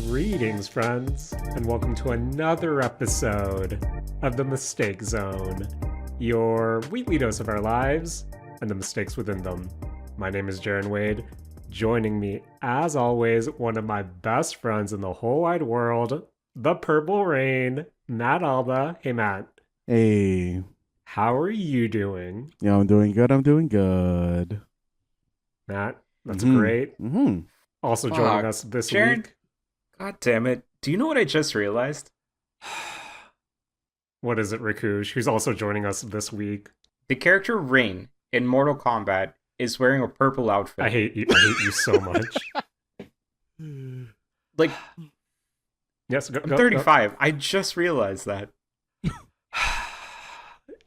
Greetings, friends, and welcome to another episode of The Mistake Zone, your weekly dose of our lives and the mistakes within them. My name is Jaren Wade. Joining me, as always, one of my best friends in the whole wide world, the Purple Rain, Matt Alba. Hey, Matt. Hey. How are you doing? Yeah, I'm doing good. Matt, that's great. Mm-hmm. Also joining us this Jaren, week. God damn it. Do you know what I just realized? What is it, Rakush? Who's also joining us this week? The character Rain in Mortal Kombat is wearing a purple outfit. I hate you so much. Like, Yes, I'm 35. Go. I just realized that.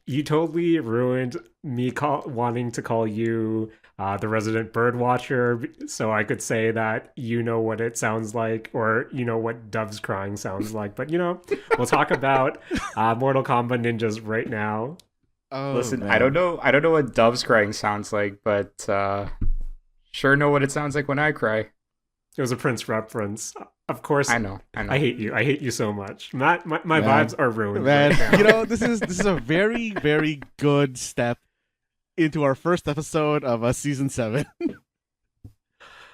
You totally ruined me wanting to call you the resident bird watcher, so I could say that you know what it sounds like, or you know what doves crying sounds like. But we'll talk about Mortal Kombat Ninjas right now. Oh, listen, man. I don't know what doves crying sounds like, but sure know what it sounds like when I cry. It was a Prince reference. Of course, I know. I hate you so much. Matt, my vibes are ruined. Man, right this is a very, very good step into our first episode of season 7.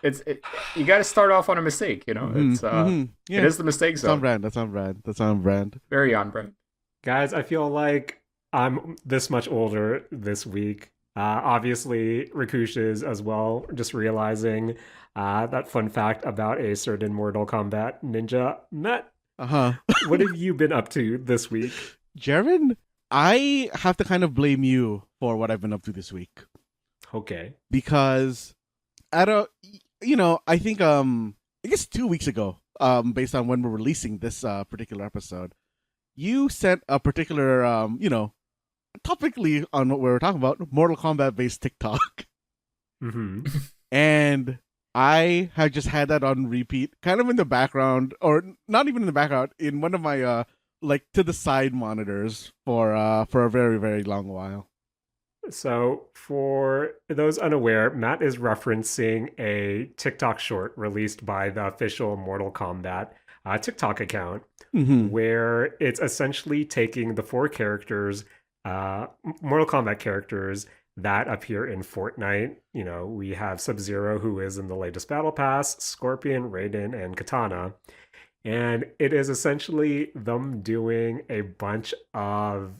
You got to start off on a mistake, It's Yeah. It is the mistake zone. That's on brand. Very on brand. Guys, I feel like I'm this much older this week. Obviously, Rakush is as well. Just realizing that fun fact about a certain Mortal Kombat ninja. Matt, what have you been up to this week? Jaren, I have to kind of blame you for what I've been up to this week. Okay. Because I think I guess 2 weeks ago, based on when we're releasing this particular episode, you sent a particular topically on what we were talking about, Mortal Kombat based TikTok. Mm-hmm. And I have just had that on repeat, kind of in the background, or not even in the background, in one of my to the side monitors for a very, very long while. So for those unaware, Matt is referencing a TikTok short released by the official Mortal Kombat TikTok account, where it's essentially taking the 4 characters, Mortal Kombat characters that appear in Fortnite. We have Sub-Zero, who is in the latest Battle Pass, Scorpion, Raiden, and Katana. And it is essentially them doing a bunch of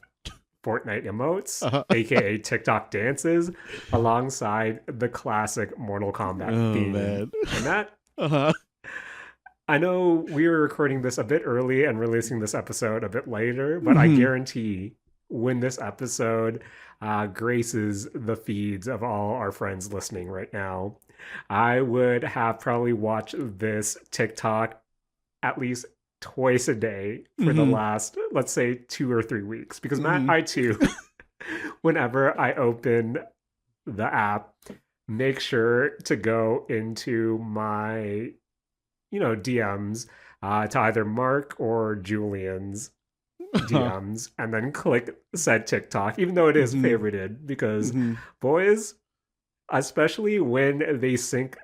Fortnite emotes, aka TikTok dances, alongside the classic Mortal Kombat theme. Man. And that, I know we were recording this a bit early and releasing this episode a bit later, but I guarantee when this episode graces the feeds of all our friends listening right now, I would have probably watched this TikTok at least twice a day for the last, let's say, 2 or 3 weeks. Because Matt, I too, whenever I open the app, make sure to go into my, DMs to either Mark or Julian's DMs and then click said TikTok, even though it is favorited, because boys, especially when they sync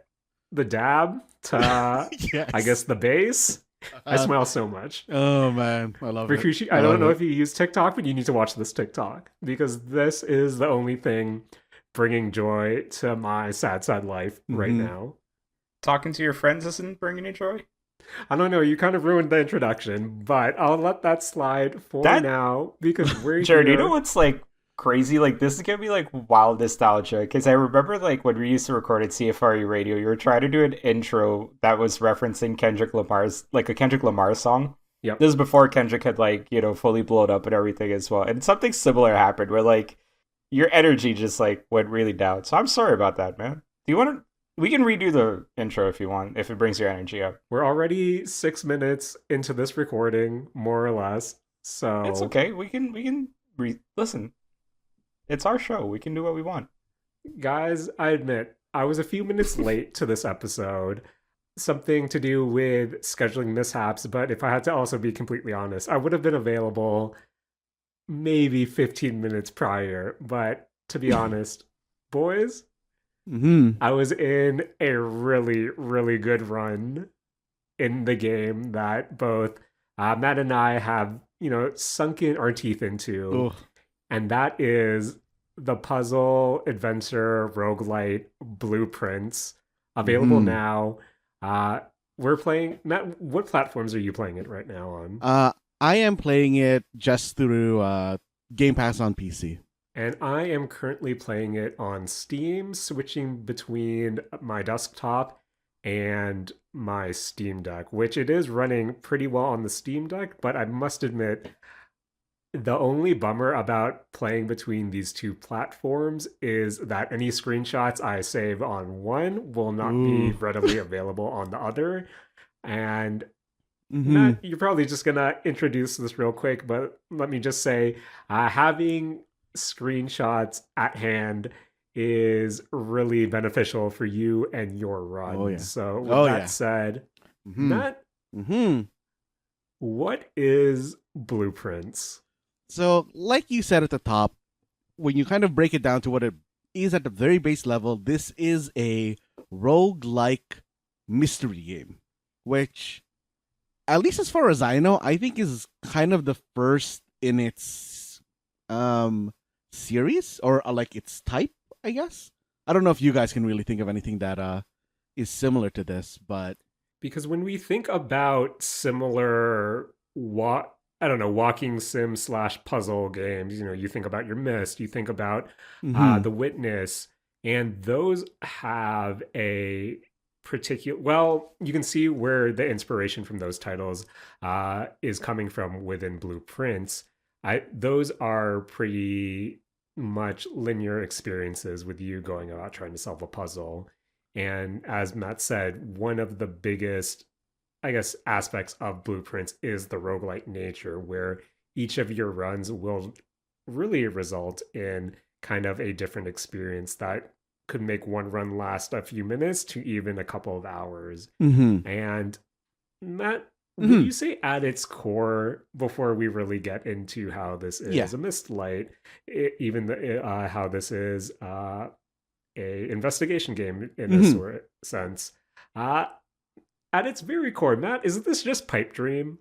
the dab to yes. I guess the bass, I smile so much. Oh man, I love Rakushi, it. I don't know if you use TikTok, but you need to watch this TikTok, because this is the only thing bringing joy to my sad life right now. Talking to your friends isn't bringing you joy? I don't know, you kind of ruined the introduction, but I'll let that slide for now, because we're Jared, here. you know what's crazy? This is gonna be wild nostalgia, because I remember when we used to record at CFRE Radio, you were trying to do an intro that was referencing Kendrick Lamar's, a Kendrick Lamar song. Yep. This is before Kendrick had fully blown up and everything as well, and something similar happened where your energy just went really down. So I'm sorry about that, man. Do you want to? We can redo the intro if you want, if it brings your energy up. We're already 6 minutes into this recording, more or less. So it's okay. We can listen. It's our show. We can do what we want. Guys, I admit, I was a few minutes late to this episode. Something to do with scheduling mishaps, but if I had to also be completely honest, I would have been available maybe 15 minutes prior. But to be honest, boys, I was in a really, really good run in the game that both Matt and I have, sunk in our teeth into, Oh. and that is the puzzle adventure roguelite Blueprints, available Hmm. now. We're playing. Matt, what platforms are you playing it right now on? I am playing it just through Game Pass on PC. And I am currently playing it on Steam, switching between my desktop and my Steam Deck, which it is running pretty well on the Steam Deck, but I must admit, the only bummer about playing between these two platforms is that any screenshots I save on one will not be Ooh. readily available on the other. And Mm-hmm. Matt, you're probably just gonna introduce this real quick, but let me just say, having screenshots at hand is really beneficial for you and your Oh runs. yeah. So, with Oh that yeah. said, Mm-hmm. Matt, Mm-hmm. what is Blueprints? So, like you said at the top, when you kind of break it down to what it is at the very base level, this is a rogue-like mystery game, which, at least as far as I know, I think is kind of the first in its um series or like its type, I guess. I don't know if you guys can really think of anything that is similar to this, but Because when we think about similar I don't know, walking sim slash puzzle games, you think about your Mist, you think about mhm. The Witness, and those have a particular, well, you can see where the inspiration from those titles is coming from within Blueprints. Those are pretty much linear experiences with you going about trying to solve a puzzle. And as Matt said, one of the biggest, I guess, aspects of Blueprints is the roguelite nature, where each of your runs will really result in kind of a different experience that could make one run last a few minutes to even a couple of hours. Mhm. And Matt, would Mhm. you say at its core, before we really get into how this Yeah. is a Mistlight, how this is a investigation game in a Mhm. sort of sense. Uh, at its very core, Matt, is this just pipe dream?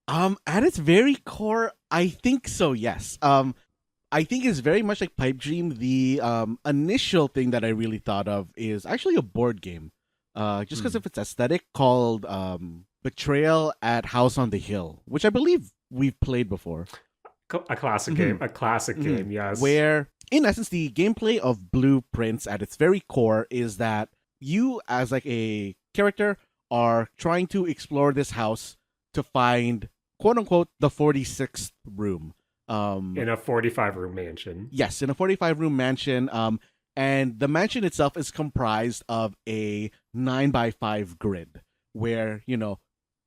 At its very core, I think so. Yes. I think it's very much like Pipe Dream. The initial thing that I really thought of is actually a board game. Just because Hmm. of its aesthetic, called Betrayal at House on the Hill, which I believe we've played before. A classic Mm-hmm. game, a classic Mm-hmm. game, yes. Where, in essence, the gameplay of Blueprints at its very core is that you, as like a character, are trying to explore this house to find "quote unquote" the 46th room. In a 45 room mansion. Yes, in a 45-room mansion. And the mansion itself is comprised of a 9 by 5 grid, where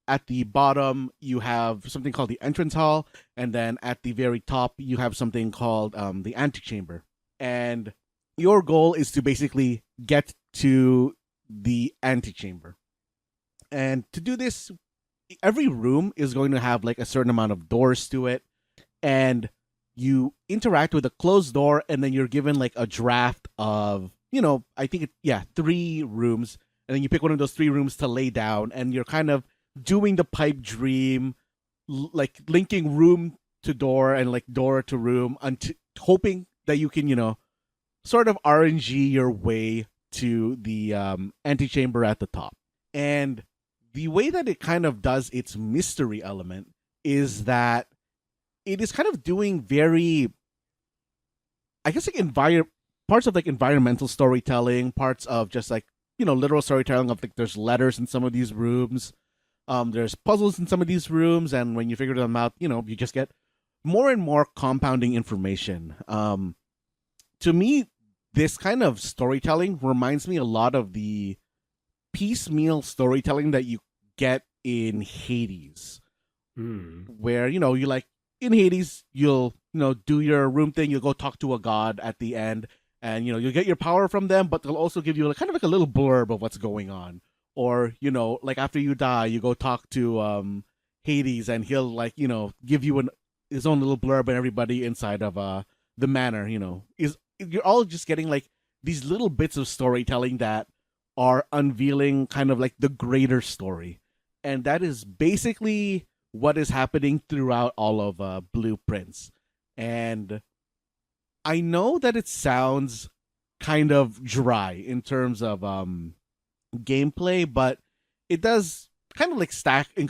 at the bottom you have something called the entrance hall, and then at the very top you have something called the antechamber. And your goal is to basically get to the antechamber. And to do this, every room is going to have like a certain amount of doors to it, and you interact with a closed door, and then you're given like a draft of I think 3 rooms, and then you pick one of those 3 rooms to lay down, and you're kind of doing the pipe dream, like linking room to door and like door to room, until hoping that you can sort of RNG your way to the antechamber at the top. And the way that it kind of does its mystery element is that it is kind of doing very, I guess, like parts of like environmental storytelling, parts of just like literal storytelling of like there's letters in some of these rooms, there's puzzles in some of these rooms, and when you figure them out, you just get more and more compounding information. To me, this kind of storytelling reminds me a lot of the piecemeal storytelling that you get in Hades, Hmm. where you like in Hades, you'll do your room thing, you'll go talk to a god at the end, and you'll get your power from them, but they'll also give you like, kind of like a little blurb of what's going on. Or like after you die, you go talk to Hades, and he'll like give you his own little blurb, and everybody inside of the manor is you're all just getting like these little bits of storytelling that are unveiling kind of like the greater story. and that is basically what is happening throughout all of Blueprints. And I know that it sounds kind of dry in terms of gameplay, but it does kind of like stack in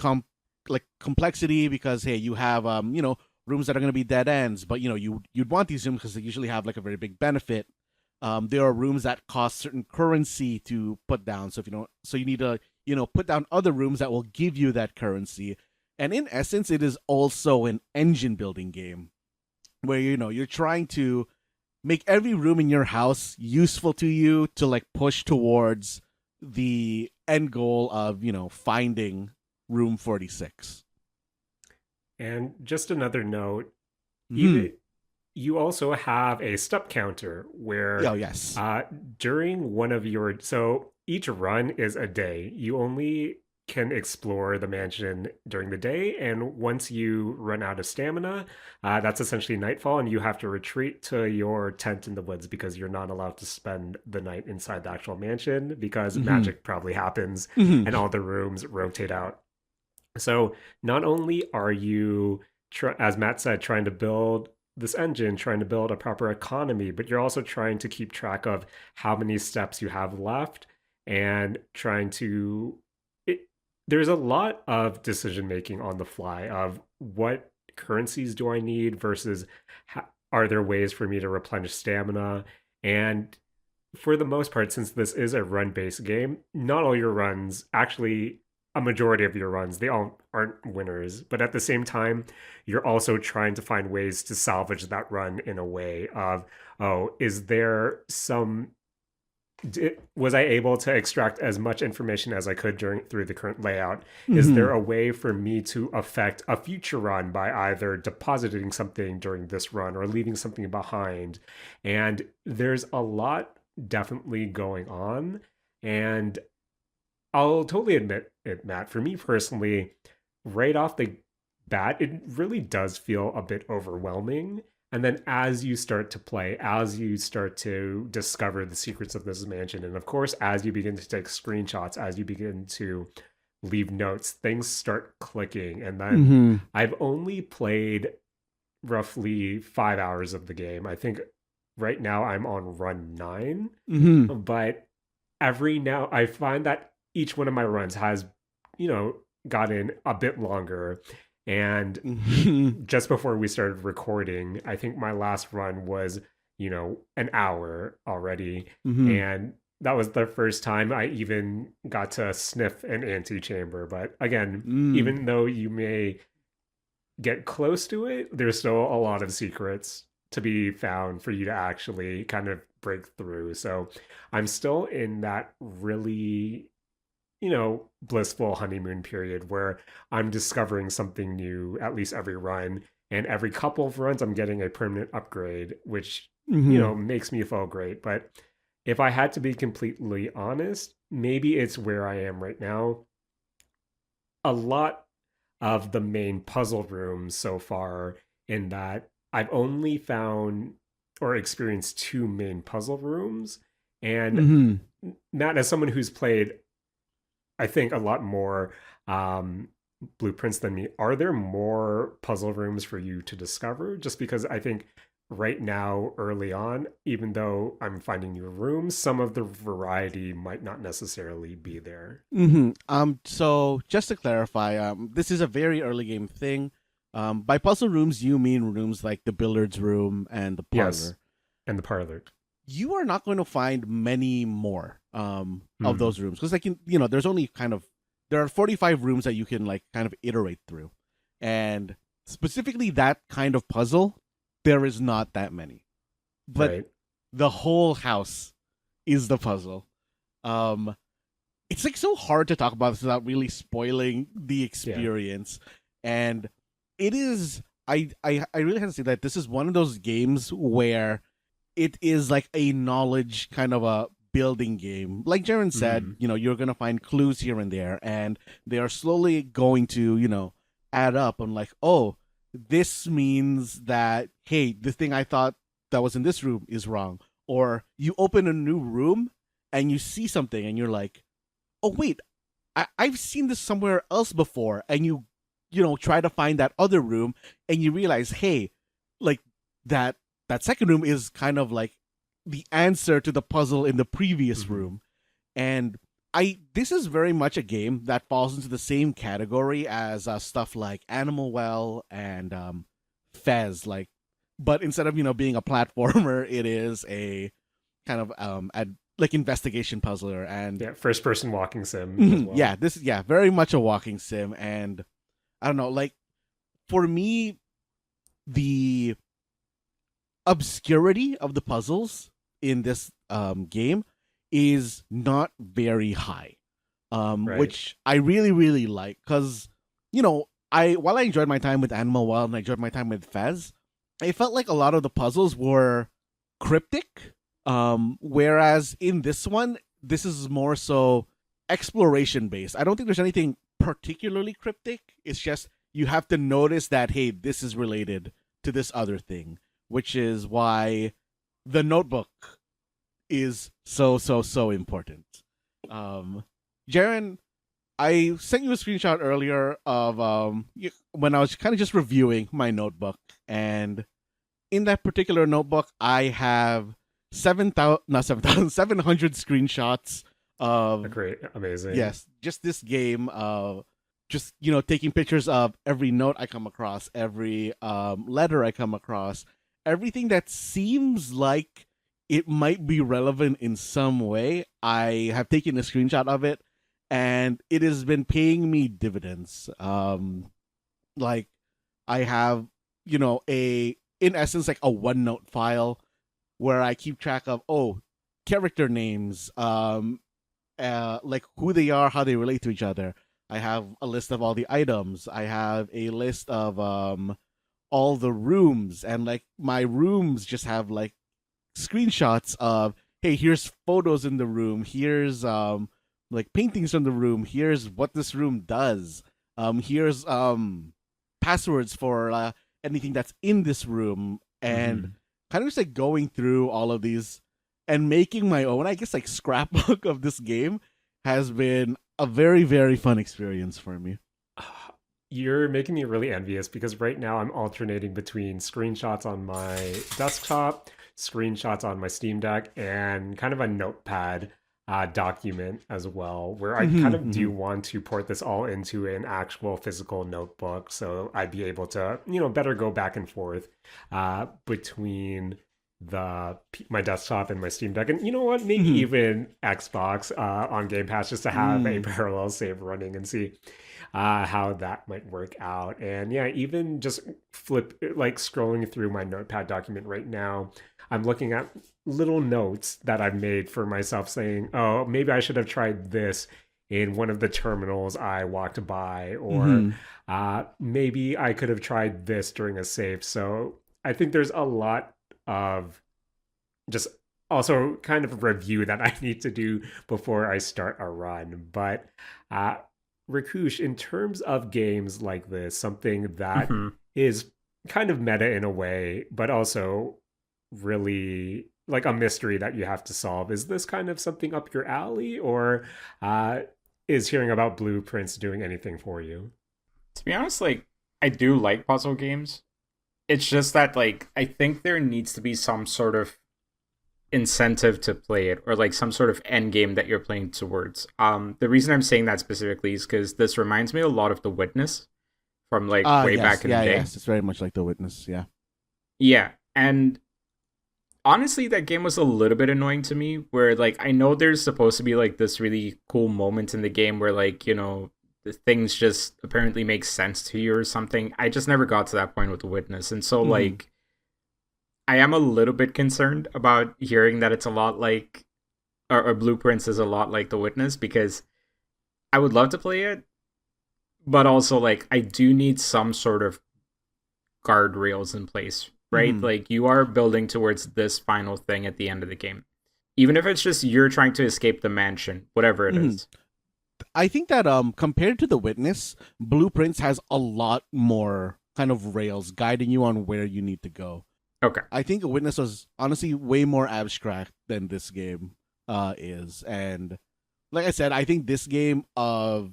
like complexity, because hey, you have rooms that are going to be dead ends, but you'd want these rooms because they usually have like a very big benefit. There are rooms that cost certain currency to put down, so if you don't, so you need to put down other rooms that will give you that currency. And in essence, it is also an engine building game where you're trying to make every room in your house useful to you to like push towards the end goal of finding room 46. And just another note, Mm-hmm. you also have a step counter where Oh yes. during one of your, so each run is a day. You only can explore the mansion during the day, and once you run out of stamina, that's essentially nightfall, and you have to retreat to your tent in the woods because you're not allowed to spend the night inside the actual mansion because Mm-hmm. magic probably happens Mm-hmm. and all the rooms rotate out. So not only are you, as Matt said, trying to build this engine, trying to build a proper economy, but you're also trying to keep track of how many steps you have left and trying to. There's a lot of decision making on the fly of what currencies do I need versus are there ways for me to replenish stamina. And for the most part, since this is a run based game, not all your runs actually, a majority of your runs, they all aren't winners. But at the same time, you're also trying to find ways to salvage that run in a way of, oh, is there some was I able to extract as much information as I could through the current layout? Is Mm-hmm. there a way for me to affect a future run by either depositing something during this run or leaving something behind? And there's a lot definitely going on. And I'll totally admit it, Matt. For me personally, right off the bat, it really does feel a bit overwhelming. And then as you start to play, as you start to discover the secrets of this mansion, and of course, as you begin to take screenshots, as you begin to leave notes, things start clicking. And then Mm-hmm. I've only played roughly 5 hours of the game. I think right now I'm on run 9, Mm-hmm. but every now I find that each one of my runs has, you know, gotten a bit longer. And Mm-hmm. just before we started recording, I think my last run was, an hour already. Mm-hmm. And that was the first time I even got to sniff an antechamber. But again, Mm. even though you may get close to it, there's still a lot of secrets to be found for you to actually kind of break through. So I'm still in that really, blissful honeymoon period where I'm discovering something new at least every run. And every couple of runs, I'm getting a permanent upgrade, which, Mm-hmm. makes me feel great. But if I had to be completely honest, maybe it's where I am right now. A lot of the main puzzle rooms so far, in that I've only found or experienced two main puzzle rooms. And Mm-hmm. Matt, as someone who's played, I think, a lot more blueprints than me, are there more puzzle rooms for you to discover? Just because I think right now, early on, even though I'm finding new rooms, some of the variety might not necessarily be there. Mm-hmm. So just to clarify, this is a very early game thing. By puzzle rooms, you mean rooms like the billiards room and the Yes, parlor. and the parlor. You are not going to find many more of Hmm. those rooms, because like there's only kind of, there are 45 rooms that you can like kind of iterate through, and specifically that kind of puzzle, there is not that many. But Right. the whole house is the puzzle. Um, it's like so hard to talk about this without really spoiling the Yeah. experience. And it is, I really have to say that this is one of those games where it is like a knowledge kind of a building game. Like Jaren said, Hmm. you're gonna find clues here and there, and they are slowly going to, add up on like, oh, this means that, hey, the thing I thought that was in this room is wrong. Or you open a new room and you see something and you're like, oh wait, I've seen this somewhere else before, and you try to find that other room, and you realize, hey, like that second room is kind of like the answer to the puzzle in the previous room, and this is very much a game that falls into the same category as stuff like Animal Well and Fez, like, but instead of being a platformer, it is a kind of like investigation puzzler and first person walking sim as well. Yeah, very much a walking sim. And I don't know, like, for me, the obscurity of the puzzles in this game is not very high, Right. which I really, really like, because while I enjoyed my time with Animal Wild and I enjoyed my time with Fez, I felt like a lot of the puzzles were cryptic, whereas in this one, this is more so exploration based. I don't think there's anything particularly cryptic. It's just you have to notice that, hey, this is related to this other thing, which is why the notebook is so important. Jaren, I sent you a screenshot earlier of when I was kind of just reviewing my notebook, and in that particular notebook, I have 700 screenshots of Great, amazing. Yes, just this game. Just taking pictures of every note I come across, every letter I come across, everything that seems like it might be relevant in some way. I have taken a screenshot of it, and it has been paying me dividends. Like, I have in essence, like a OneNote file where I keep track of character names, like who they are, how they relate to each other. I have a list of all the items. I have a list of all the rooms, and like my rooms just have like screenshots of, hey, here's photos in the room. Here's like paintings from the room. Here's what this room does. Here's passwords for anything that's in this room, and kind of just like going through all of these and making my own, I guess, like scrapbook of this game has been a very, very fun experience for me. You're making me really envious because right now I'm alternating between screenshots on my desktop, screenshots on my Steam Deck, and kind of a notepad document as well, where I kind of do want to port this all into an actual physical notebook, so I'd be able to, better go back and forth between my desktop and my Steam Deck, and you know what, maybe even Xbox on Game Pass, just to have a parallel save running and see how that might work out. And yeah, even just scrolling through my notepad document right now, I'm looking at little notes that I've made for myself saying, oh, maybe I should have tried this in one of the terminals I walked by, or maybe I could have tried this during a save. So I think there's a lot of just also kind of review that I need to do before I start a run. But Rakush, in terms of games like this, something that is kind of meta in a way, but also really like a mystery that you have to solve, is this kind of something up your alley, or is hearing about blueprints doing anything for you? To be honest, like, I do like puzzle games. It's just that, like, I think there needs to be some sort of incentive to play it, or like some sort of end game that you're playing towards. The reason I'm saying that specifically is because this reminds me a lot of The Witness from like way back in the day. Yes, it's very much like The Witness. Yeah, and honestly, that game was a little bit annoying to me, where like I know there's supposed to be like this really cool moment in the game where like, the things just apparently make sense to you or something. I just never got to that point with The Witness, and so like I am a little bit concerned about hearing that it's a lot like, or Blueprints is a lot like The Witness, because I would love to play it, but also like I do need some sort of guardrails in place, right? Like, you are building towards this final thing at the end of the game, even if it's just you're trying to escape the mansion, whatever it is. I think that compared to The Witness, Blueprints has a lot more kind of rails guiding you on where you need to go. Okay. I think The Witness was honestly way more abstract than this game is, and like I said, I think this game of,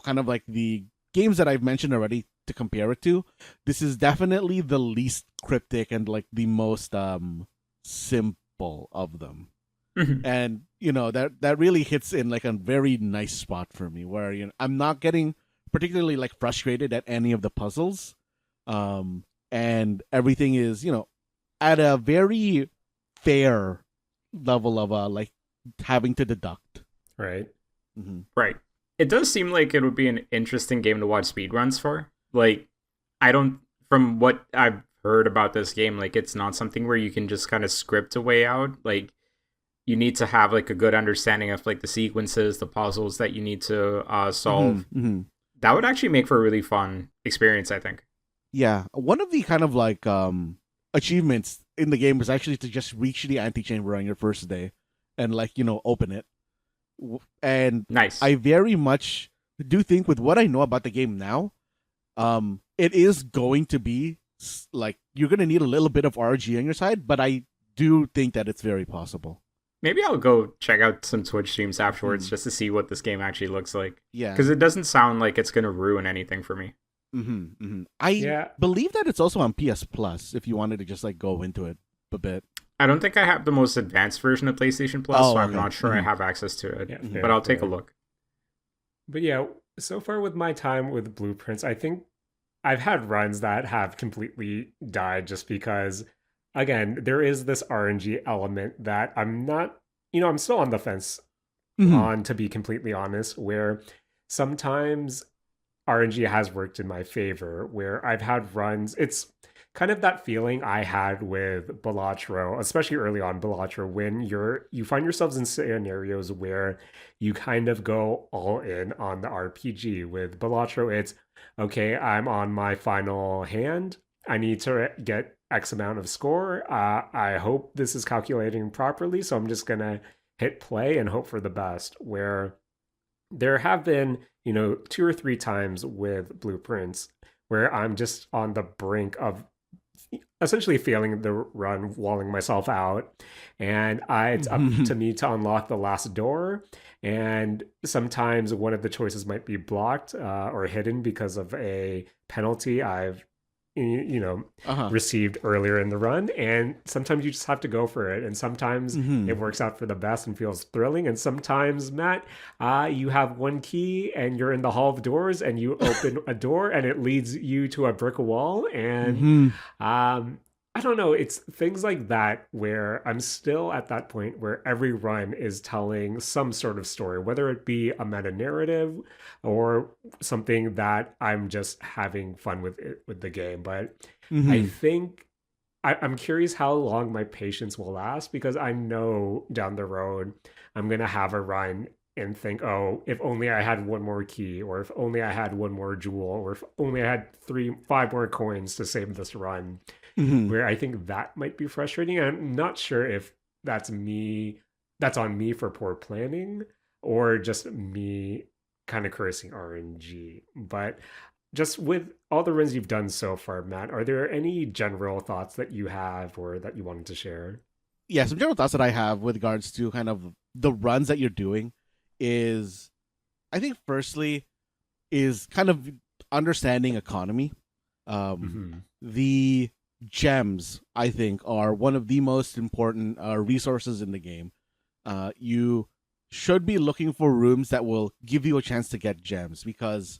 kind of like the games that I've mentioned already to compare it to, this is definitely the least cryptic and like the most simple of them. Mhm. And that really hits in like a very nice spot for me, where I'm not getting particularly like frustrated at any of the puzzles, and everything is at a very fair level of like having to deduct. Right. Mm-hmm. Right. It does seem like it would be an interesting game to watch speedruns for. Like, I don't, from what I've heard about this game, like, it's not something where you can just kind of script a way out. Like, you need to have, like, a good understanding of, like, the sequences, the puzzles that you need to solve. Mm-hmm. That would actually make for a really fun experience, I think. Yeah. One of the kind of like achievements in the game was actually to just reach the antechamber on your first day and like, open it. And Nice. I very much do think, with what I know about the game now, it is going to be like you're going to need a little bit of RG on your side, but I do think that it's very possible. Maybe I'll go check out some Twitch streams afterwards just to see what this game actually looks like. Yeah. Because it doesn't sound like it's going to ruin anything for me. I believe that it's also on PS Plus if you wanted to just like go into it a bit. I don't think I have the most advanced version of PlayStation Plus, so I'm not sure I have access to it. Yeah, but I'll take a look. But yeah, so far with my time with Blueprints, I think I've had runs that have completely died just because, again, there is this RNG element that I'm not, I'm still on the fence on, to be completely honest, where sometimes RNG has worked in my favor, where I've had runs. It's kind of that feeling I had with Balatro, especially early on Balatro, when you find yourselves in scenarios where you kind of go all in on the RPG. With Balatro, it's okay, I'm on my final hand. I need to get X amount of score. I hope this is calculating properly, so I'm just gonna hit play and hope for the best. Where there have been, 2 or 3 times with Blueprints where I'm just on the brink of essentially failing the run, walling myself out, and it's up to me to unlock the last door. And sometimes one of the choices might be blocked or hidden because of a penalty I've received earlier in the run, and sometimes you just have to go for it, and sometimes it works out for the best and feels thrilling, and sometimes, Matt, you have one key and you're in the hall of doors and you open a door and it leads you to a brick wall, and I don't know, it's things like that where I'm still at that point where every run is telling some sort of story, whether it be a meta narrative or something that I'm just having fun with it, with the game. But I think I'm curious how long my patience will last, because I know down the road I'm going to have a run and think, oh, if only I had one more key, or if only I had one more jewel, or if only I had 5 more coins to save this run. Where I think that might be frustrating. I'm not sure if that's on me for poor planning, or just me kind of cursing RNG. But just with all the runs you've done so far, Matt, are there any general thoughts that you have or that you wanted to share? Yeah, some general thoughts that I have with regards to kind of the runs that you're doing is, I think firstly is kind of understanding economy. The gems, I think, are one of the most important resources in the game. You should be looking for rooms that will give you a chance to get gems, because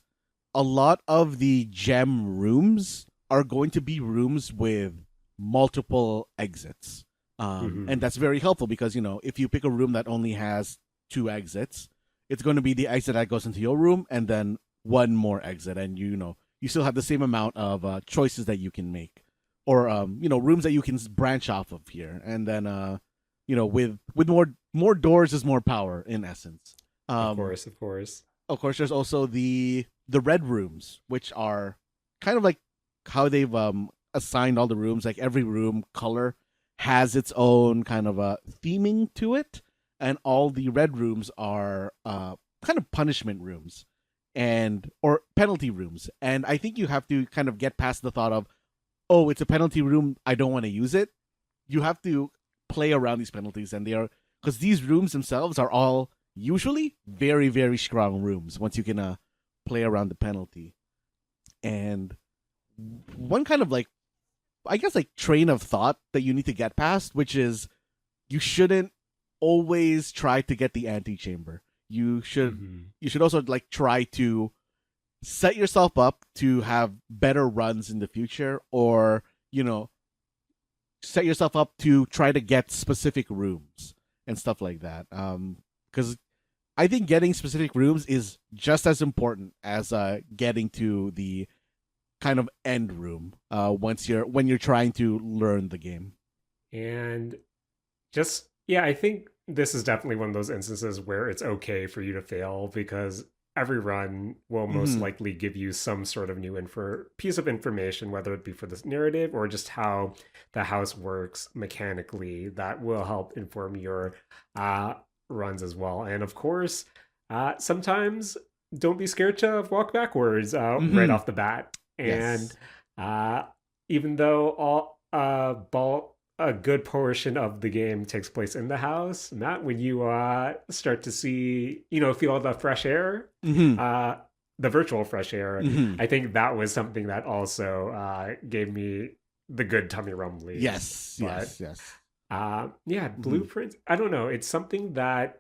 a lot of the gem rooms are going to be rooms with multiple exits. And that's very helpful because, if you pick a room that only has 2 exits, it's going to be the exit that goes into your room and then one more exit. And, you still have the same amount of choices that you can make. Or rooms that you can branch off of here, and then with more doors is more power in essence. Of course. Of course, there's also the red rooms, which are kind of like how they've assigned all the rooms. Like every room color has its own kind of a theming to it, and all the red rooms are kind of punishment rooms or penalty rooms. And I think you have to kind of get past the thought of, oh, it's a penalty room, I don't want to use it. You have to play around these penalties, and because these rooms themselves are all usually very, very strong rooms once you can play around the penalty. And one kind of like, I guess, like train of thought that you need to get past, which is you shouldn't always try to get the antechamber. You should also like try to set yourself up to have better runs in the future, or set yourself up to try to get specific rooms and stuff like that. Because I think getting specific rooms is just as important as getting to the kind of end room when you're trying to learn the game. And just, yeah, I think this is definitely one of those instances where it's okay for you to fail, because every run will most likely give you some sort of new piece of information, whether it be for this narrative or just how the house works mechanically, that will help inform your runs as well. And of course, sometimes don't be scared to walk backwards right off the bat. And even though a good portion of the game takes place in the house, Matt, when you start to see, feel the fresh air, the virtual fresh air, I think that was something that also gave me the good tummy rumbling. Yes. Blueprints, I don't know. It's something that,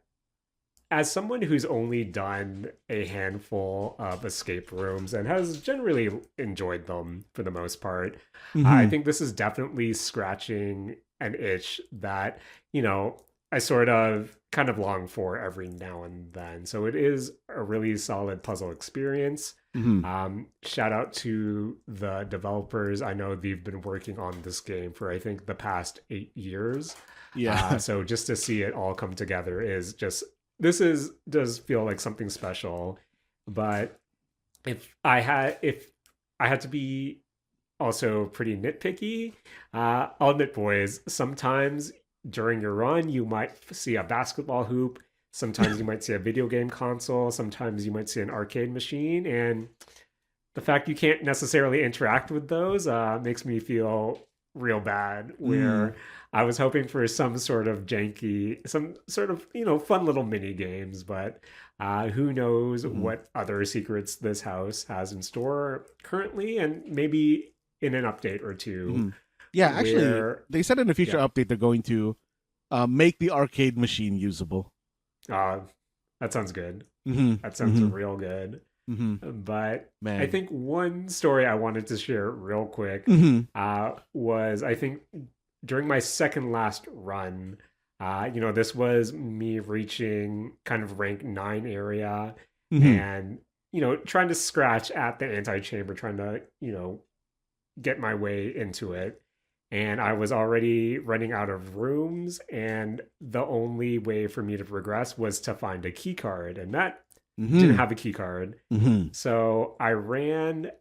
as someone who's only done a handful of escape rooms and has generally enjoyed them for the most part, I think this is definitely scratching an itch that, I sort of kind of long for every now and then. So it is a really solid puzzle experience. Shout out to the developers. I know they've been working on this game for, I think, the past 8 years. Yeah. So just to see it all come together is just, does feel like something special. But if I had to be also pretty nitpicky, I'll admit, boys, sometimes during your run you might see a basketball hoop, sometimes you might see a video game console, sometimes you might see an arcade machine, and the fact you can't necessarily interact with those makes me feel real bad, where I was hoping for some sort of fun little mini games, but who knows what other secrets this house has in store currently, and maybe in an update or two. Yeah, actually, they said in a future update they're going to make the arcade machine usable. That sounds good. That sounds real good. But I think one story I wanted to share real quick was, I think, during my second last run, this was me reaching kind of rank 9 area and, trying to scratch at the anti-chamber, trying to, get my way into it. And I was already running out of rooms, and the only way for me to progress was to find a key card, and that didn't have a key card. So I ran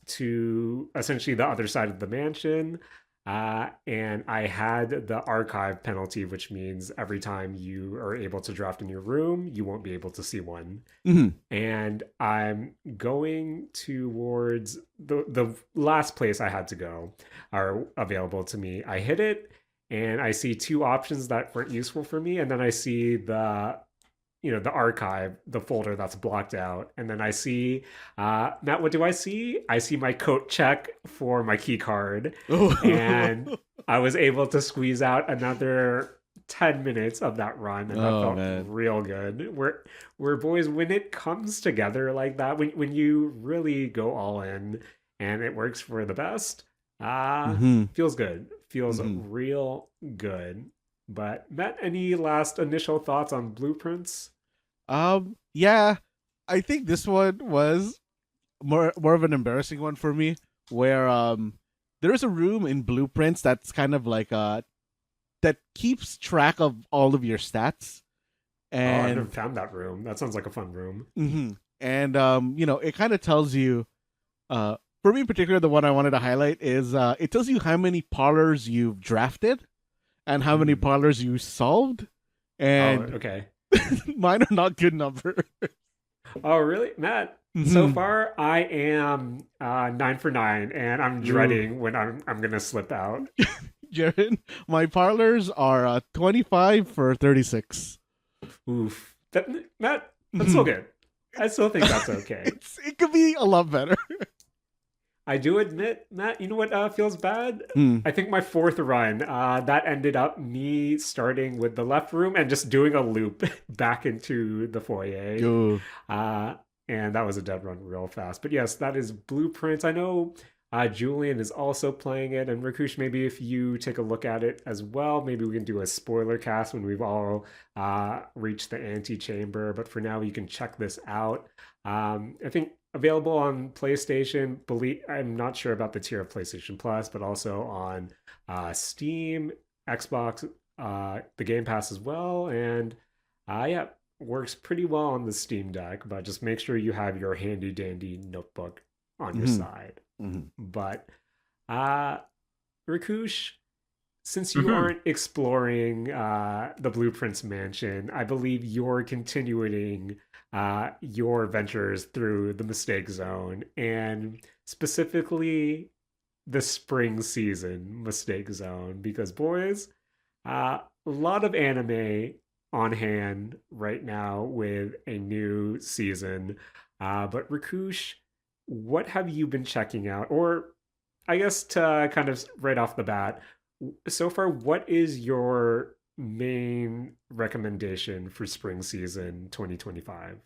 to essentially the other side of the mansion, and I had the archive penalty, which means every time you are able to draft a new room, you won't be able to see one. And I'm going towards the last place I had to go are available to me. I hit it, and I see 2 options that weren't useful for me, and then I see the archive, the folder that's blocked out. And then I see, Matt, what do I see? I see my coat check for my key card. And I was able to squeeze out another 10 minutes of that run. And that felt real good. Where boys, when it comes together like that, when you really go all in and it works for the best, feels good. Feels real good. But Matt, any last initial thoughts on Blueprints? Yeah, I think this one was more of an embarrassing one for me, where there is a room in Blueprints that's kind of like that keeps track of all of your stats. And I never found that room. That sounds like a fun room. And it kind of tells you, for me in particular, the one I wanted to highlight is it tells you how many parlors you've drafted and how many parlors you solved. And okay. Mine are not good numbers. Oh, really? Matt, so far I am 9 for 9, and I'm dreading when I'm going to slip out. Jaren, my parlors are 25 for 36. Oof. That's so good. I still think that's okay. It could be a lot better. I do admit, Matt, you know what feels bad? Hmm. I think my fourth run, that ended up me starting with the left room and just doing a loop back into the foyer. Ooh. Uh, and that was a dead run real fast. But yes, that is Blueprints. I know Julian is also playing it. And Rakush, maybe if you take a look at it as well, maybe we can do a spoiler cast when we've all reached the antechamber. But for now, you can check this out. I think available on PlayStation. I'm not sure about the tier of PlayStation Plus, but also on Steam, Xbox, the Game Pass as well, and yeah, works pretty well on the Steam Deck. But just make sure you have your handy dandy notebook on your side. But Rakush, since you aren't exploring the Blueprints mansion, I believe you're continuing your ventures through the Mistake Zone, and specifically the spring season Mistake Zone, because boys, a lot of anime on hand right now with a new season. But Rakush, what have you been checking out? Or I guess to kind of right off the bat, so far, what is your main recommendation for spring season 2025?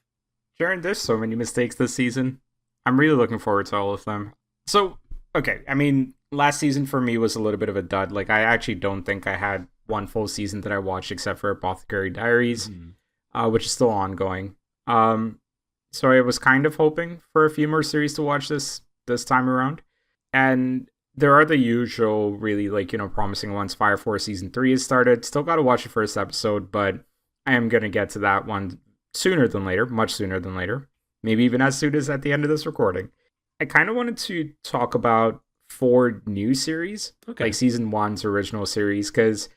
Jaren, there's so many mistakes this season. I'm really looking forward to all of them. So, okay, I mean, last season for me was a little bit of a dud. Like, I actually don't think I had one full season that I watched except for Apothecary Diaries, which is still ongoing. So I was kind of hoping for a few more series to watch this time around. And there are the usual, really, like, promising ones. Fire Force Season 3 has started. Still got to watch the first episode, but I am going to get to that one sooner than later, much sooner than later. Maybe even as soon as at the end of this recording. I kind of wanted to talk about 4 new series, like Season 1's original series, because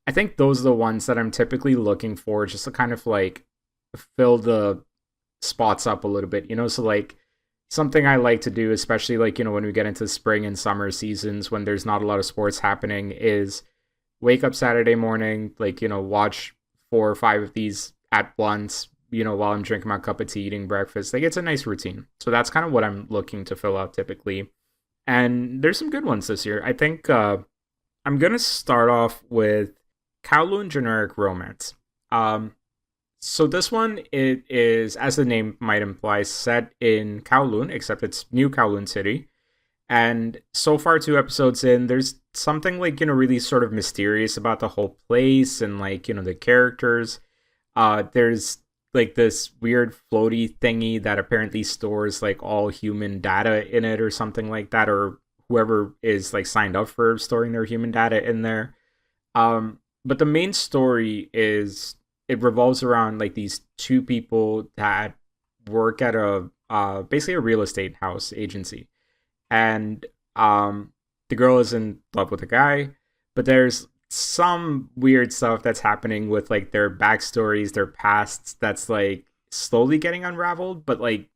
I think those are the ones that I'm typically looking for just to kind of, like, fill the spots up a little bit, so, like, something I like to do, especially, like, when we get into spring and summer seasons when there's not a lot of sports happening, is wake up Saturday morning, like, watch 4 or 5 of these at once, while I'm drinking my cup of tea, eating breakfast. Like, it's a nice routine. So that's kind of what I'm looking to fill out typically. And there's some good ones this year. I think I'm going to start off with Kowloon Generic Romance. So this one, it is, as the name might imply, set in Kowloon, except it's New Kowloon City. And so far, 2 episodes in, there's something, like, really sort of mysterious about the whole place and, like, the characters. There's, like, this weird floaty thingy that apparently stores, like, all human data in it or something like that, or whoever is, like, signed up for storing their human data in there. But the main story is, it revolves around, like, these 2 people that work at basically a real estate house agency. And the girl is in love with the guy, but there's some weird stuff that's happening with, like, their backstories, their pasts, that's, like, slowly getting unraveled, but, like,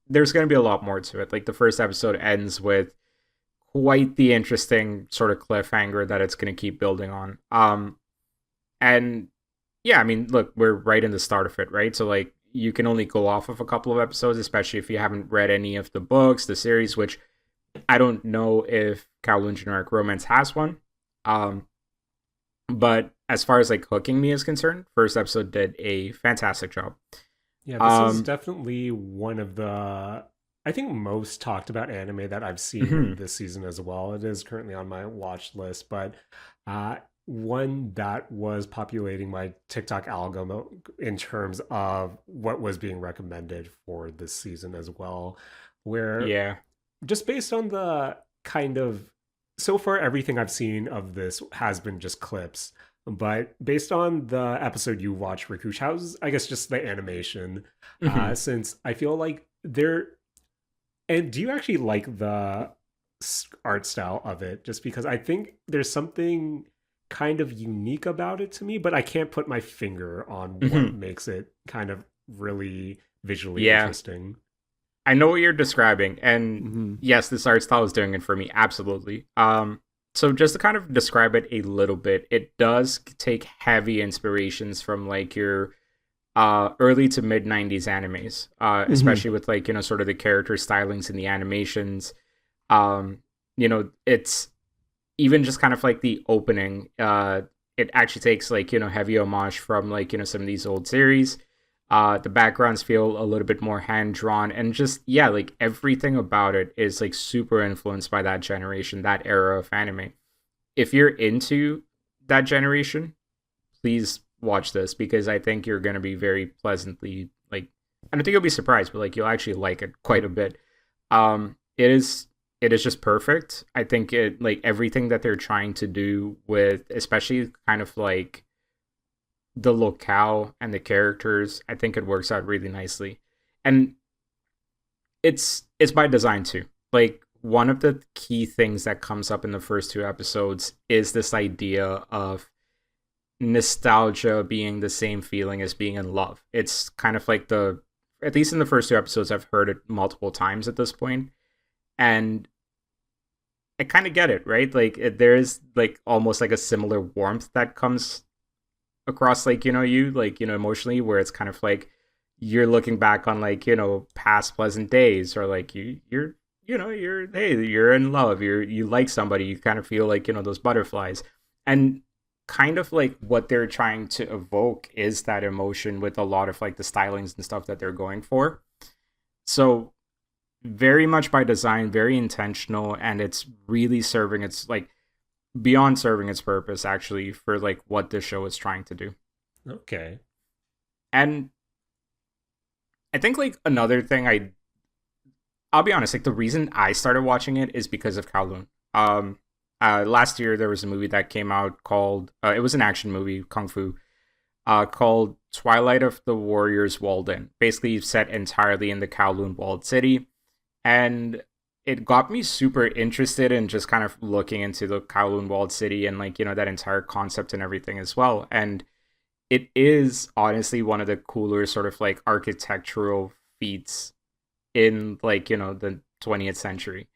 there's going to be a lot more to it. Like, the first episode ends with quite the interesting sort of cliffhanger that it's going to keep building on. And yeah, I mean, look, we're right in the start of it, right? So, like, you can only go off of a couple of episodes, especially if you haven't read any of the books, the series, which I don't know if Kowloon Generic Romance has one. But as far as, like, hooking me is concerned, first episode did a fantastic job. Yeah, this is definitely one of the, I think, most talked about anime that I've seen this season as well. It is currently on my watch list, but one that was populating my TikTok algorithm in terms of what was being recommended for this season as well, where just based on the kind of, so far everything I've seen of this has been just clips, but based on the episode you watched, Rakush, how's, I guess, just the animation, since I feel like and do you actually like the art style of it? Just because I think there's something kind of unique about it to me, but I can't put my finger on what makes it kind of really visually interesting. I know what you're describing, and yes, this art style is doing it for me, absolutely. So just to kind of describe it a little bit, it does take heavy inspirations from, like, your early to mid 90s animes, especially with like, sort of the character stylings and the animations. Um, it's even just kind of like the opening. It actually takes like, heavy homage from like, some of these old series. The backgrounds feel a little bit more hand drawn, and just, yeah, like everything about it is like super influenced by that generation, that era of anime. If you're into that generation, please watch this, because I think you're going to be very pleasantly, like, I don't think you'll be surprised, but like you'll actually like it quite a bit. It is just perfect. I think it, like, everything that they're trying to do with, especially kind of like the locale and the characters, I think it works out really nicely. And it's by design too. Like, one of the key things that comes up in the first two episodes is this idea of nostalgia being the same feeling as being in love. It's kind of like at least in the first two episodes, I've heard it multiple times at this point, and I kind of get it, right? Like, there is like almost like a similar warmth that comes across, like, you like, emotionally, where it's kind of like you're looking back on like, past pleasant days, or like you're in love, you like somebody, you kind of feel like, those butterflies. And kind of like what they're trying to evoke is that emotion with a lot of like the stylings and stuff that they're going for. So very much by design, very intentional, and it's really serving its, like, beyond serving its purpose, actually, for like what this show is trying to do. Okay. And I think like another thing, I'll be honest, like the reason I started watching it is because of Kowloon. Last year there was a movie that came out called it was an action movie, kung fu, called Twilight of the Warriors Walled In, basically set entirely in the Kowloon walled city. And it got me super interested in just kind of looking into the Kowloon walled city and like, that entire concept and everything as well. And it is honestly one of the cooler sort of like architectural feats in like, the 20th century.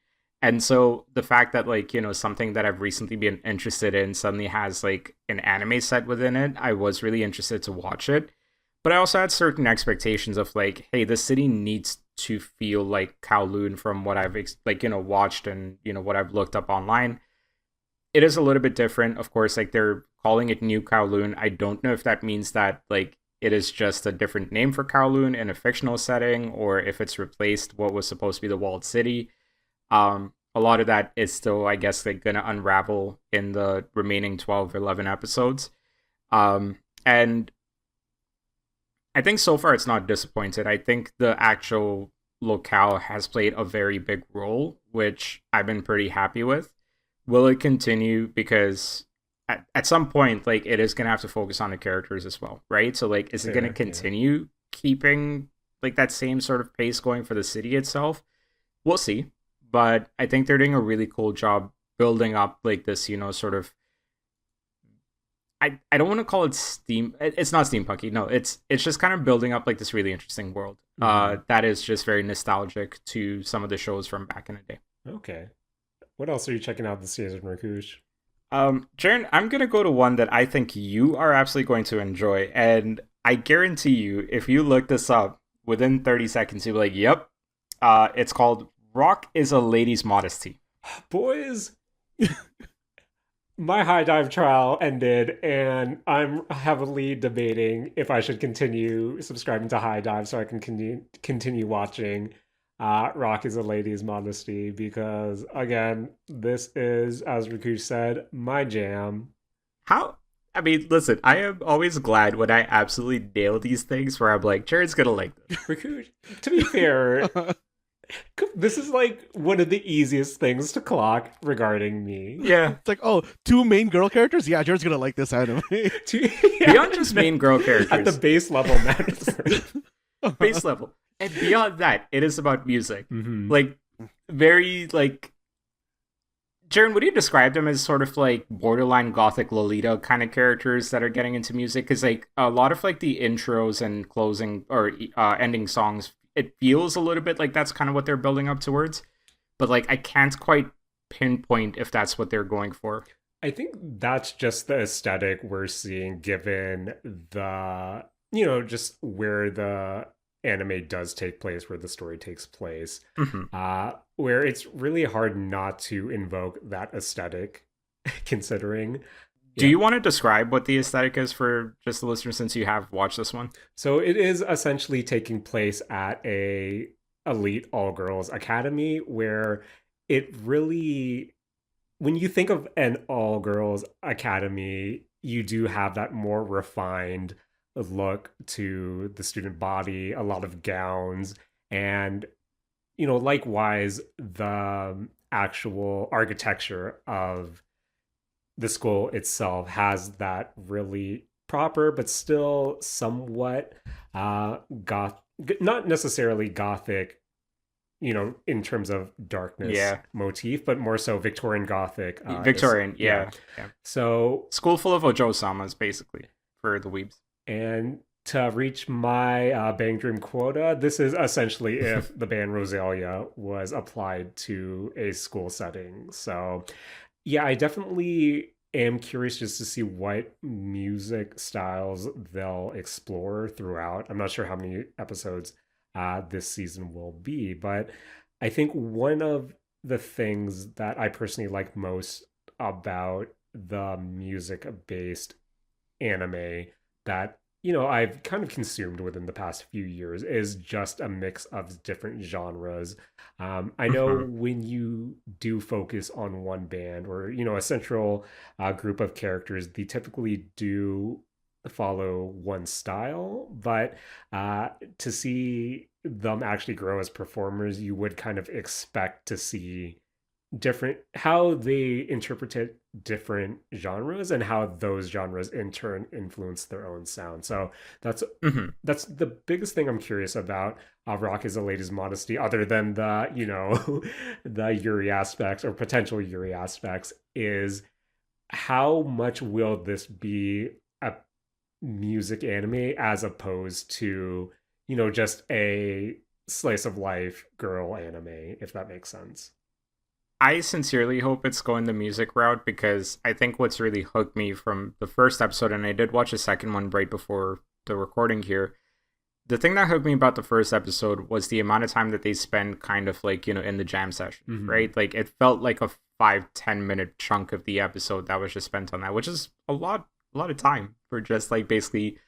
And so the fact that like, something that I've recently been interested in suddenly has like an anime set within it, I was really interested to watch it. But I also had certain expectations of like, hey, the city needs to feel like Kowloon from what I've watched and, what I've looked up online. It is a little bit different. Of course, like they're calling it New Kowloon. I don't know if that means that like it is just a different name for Kowloon in a fictional setting, or if it's replaced what was supposed to be the walled city. A lot of that is still, I guess, like gonna unravel in the remaining 12 or 11 episodes. And I think so far it's not disappointed. I think the actual locale has played a very big role, which I've been pretty happy with. Will it continue? Because at some point, like, it is gonna have to focus on the characters as well, right? So like, is it gonna continue keeping like that same sort of pace going for the city itself? We'll see. But I think they're doing a really cool job building up like this, sort of, I don't want to call it steam. It's not steampunky. No, it's just kind of building up like this really interesting world. That is just very nostalgic to some of the shows from back in the day. Okay. What else are you checking out this season, Rakush? Jaren, I'm gonna go to one that I think you are absolutely going to enjoy, and I guarantee you, if you look this up within 30 seconds, you'll be like, "Yep." It's called "Rock is a Lady's Modesty." Boys, my high dive trial ended, and I'm heavily debating if I should continue subscribing to high dive so I can continue watching Rock is a Lady's Modesty, because again, this is, as Rakush said, my jam. I mean, listen, I am always glad when I absolutely nail these things where I'm like, Jared's gonna like this. Rakush, to be fair, this is like one of the easiest things to clock regarding me. Yeah. It's like, oh, two main girl characters? Yeah, Jared's gonna like this anime. Beyond just main girl characters. At the base level matter. Base level. And beyond that, it is about music. Mm-hmm. Like, very, like... Jaren, would you describe them as sort of like borderline gothic Lolita kind of characters that are getting into music? Because like a lot of like the intros and closing or ending songs, it feels a little bit like that's kind of what they're building up towards. But like I can't quite pinpoint if that's what they're going for. I think that's just the aesthetic we're seeing, given the just where the anime does take place, where the story takes place, Mhm. where it's really hard not to invoke that aesthetic, considering. Do Yeah. you want to describe what the aesthetic is for just the listeners since you have watched this one? So it is essentially taking place at a elite all girls academy where it really, when you think of an all girls academy, you do have that more refined look to the student body, a lot of gowns, and likewise the actual architecture of the school itself has that really proper but still somewhat goth, not necessarily gothic, in terms of darkness Yeah. motif, but more so Victorian Gothic. Victorian, Yeah. yeah. Yeah. So, School full of Ojo-samas, basically, for the weebs. and to reach my Bang Dream quota, this is essentially if the band Rosalia was applied to a school setting. So, yeah, I definitely am curious just to see what music styles they'll explore throughout. I'm not sure how many episodes this season will be, but I think one of the things that I personally like most about the music based anime that I've kind of consumed within the past few years is just a mix of different genres. I know Mhm. when you do focus on one band or a central group of characters, they typically do follow one style, but to see them actually grow as performers, you would kind of expect to see different how they interpreted different genres and how those genres in turn influence their own sound. So that's Mhm. that's the biggest thing I'm curious about. Rock is a lady's modesty, other than the the Yuri aspects or potential Yuri aspects, is how much will this be a music anime as opposed to just a slice of life girl anime, if that makes sense. I sincerely hope it's going the music route because I think what's really hooked me from the first episode, and I did watch the second one right before the recording here. The thing that hooked me about the first episode was the amount of time that they spend kind of like, in the jam session, Mm-hmm. right? Like it felt like a 5-10 minute chunk of the episode that was just spent on that, which is a lot of time for just like basically,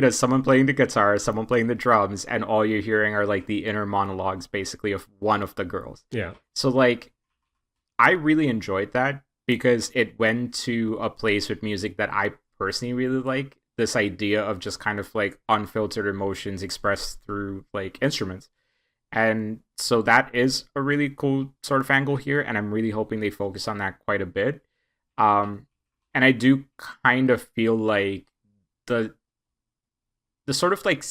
someone playing the guitar, someone playing the drums, and all you're hearing are like the inner monologues basically of one of the girls. Yeah. So like I really enjoyed that because it went to a place with music that I personally really like. This idea of just kind of like unfiltered emotions expressed through like instruments. And so that is a really cool sort of angle here. And I'm really hoping they focus on that quite a bit. Um, and I do kind of feel like the the sort of like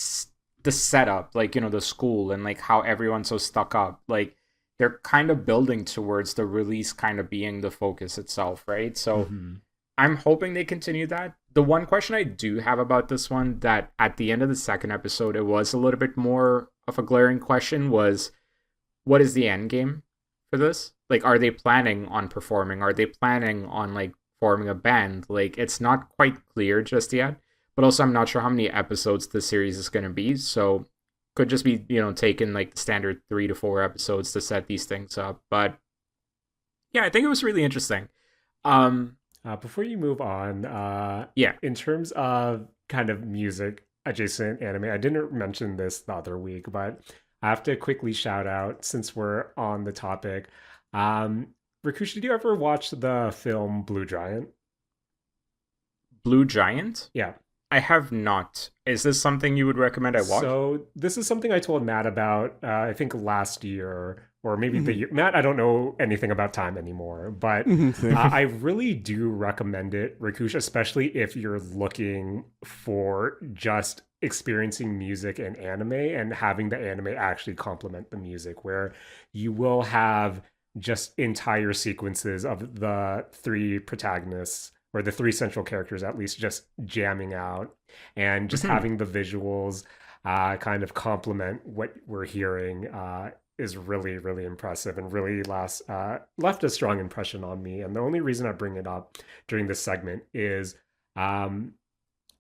the setup, like the school and like how everyone's so stuck up, like they're kind of building towards the release kind of being the focus itself, right? So Mm-hmm. I'm hoping they continue that. The one question I do have about this one that at the end of the second episode it was a little bit more of a glaring question was what is the end game for this? Like are they planning on performing? Are they planning on like forming a band? Like it's not quite clear just yet. But also I'm not sure how many episodes the series is going to be, so could just be, taking like the standard 3 to 4 episodes to set these things up. But yeah, I think it was really interesting. Um Before you move on, yeah. in terms of kind of music adjacent anime, I didn't mention this the other week, but I have to quickly shout out since we're on the topic. Um, Rakush, did you ever watch the film Blue Giant? Blue Giant? Yeah. I have not. Is this something you would recommend I watch? So this is something I told Matt about, I think last year or maybe the Mhm. year. Matt, I don't know anything about time anymore, but Same. I really do recommend it, Rakush, especially if you're looking for just experiencing music and anime and having the anime actually complement the music, where you will have just entire sequences of the three protagonists or the three central characters at least just jamming out and just Mhm. having the visuals kind of complement what we're hearing is really, really impressive and really left a strong impression on me. And the only reason I bring it up during this segment is um,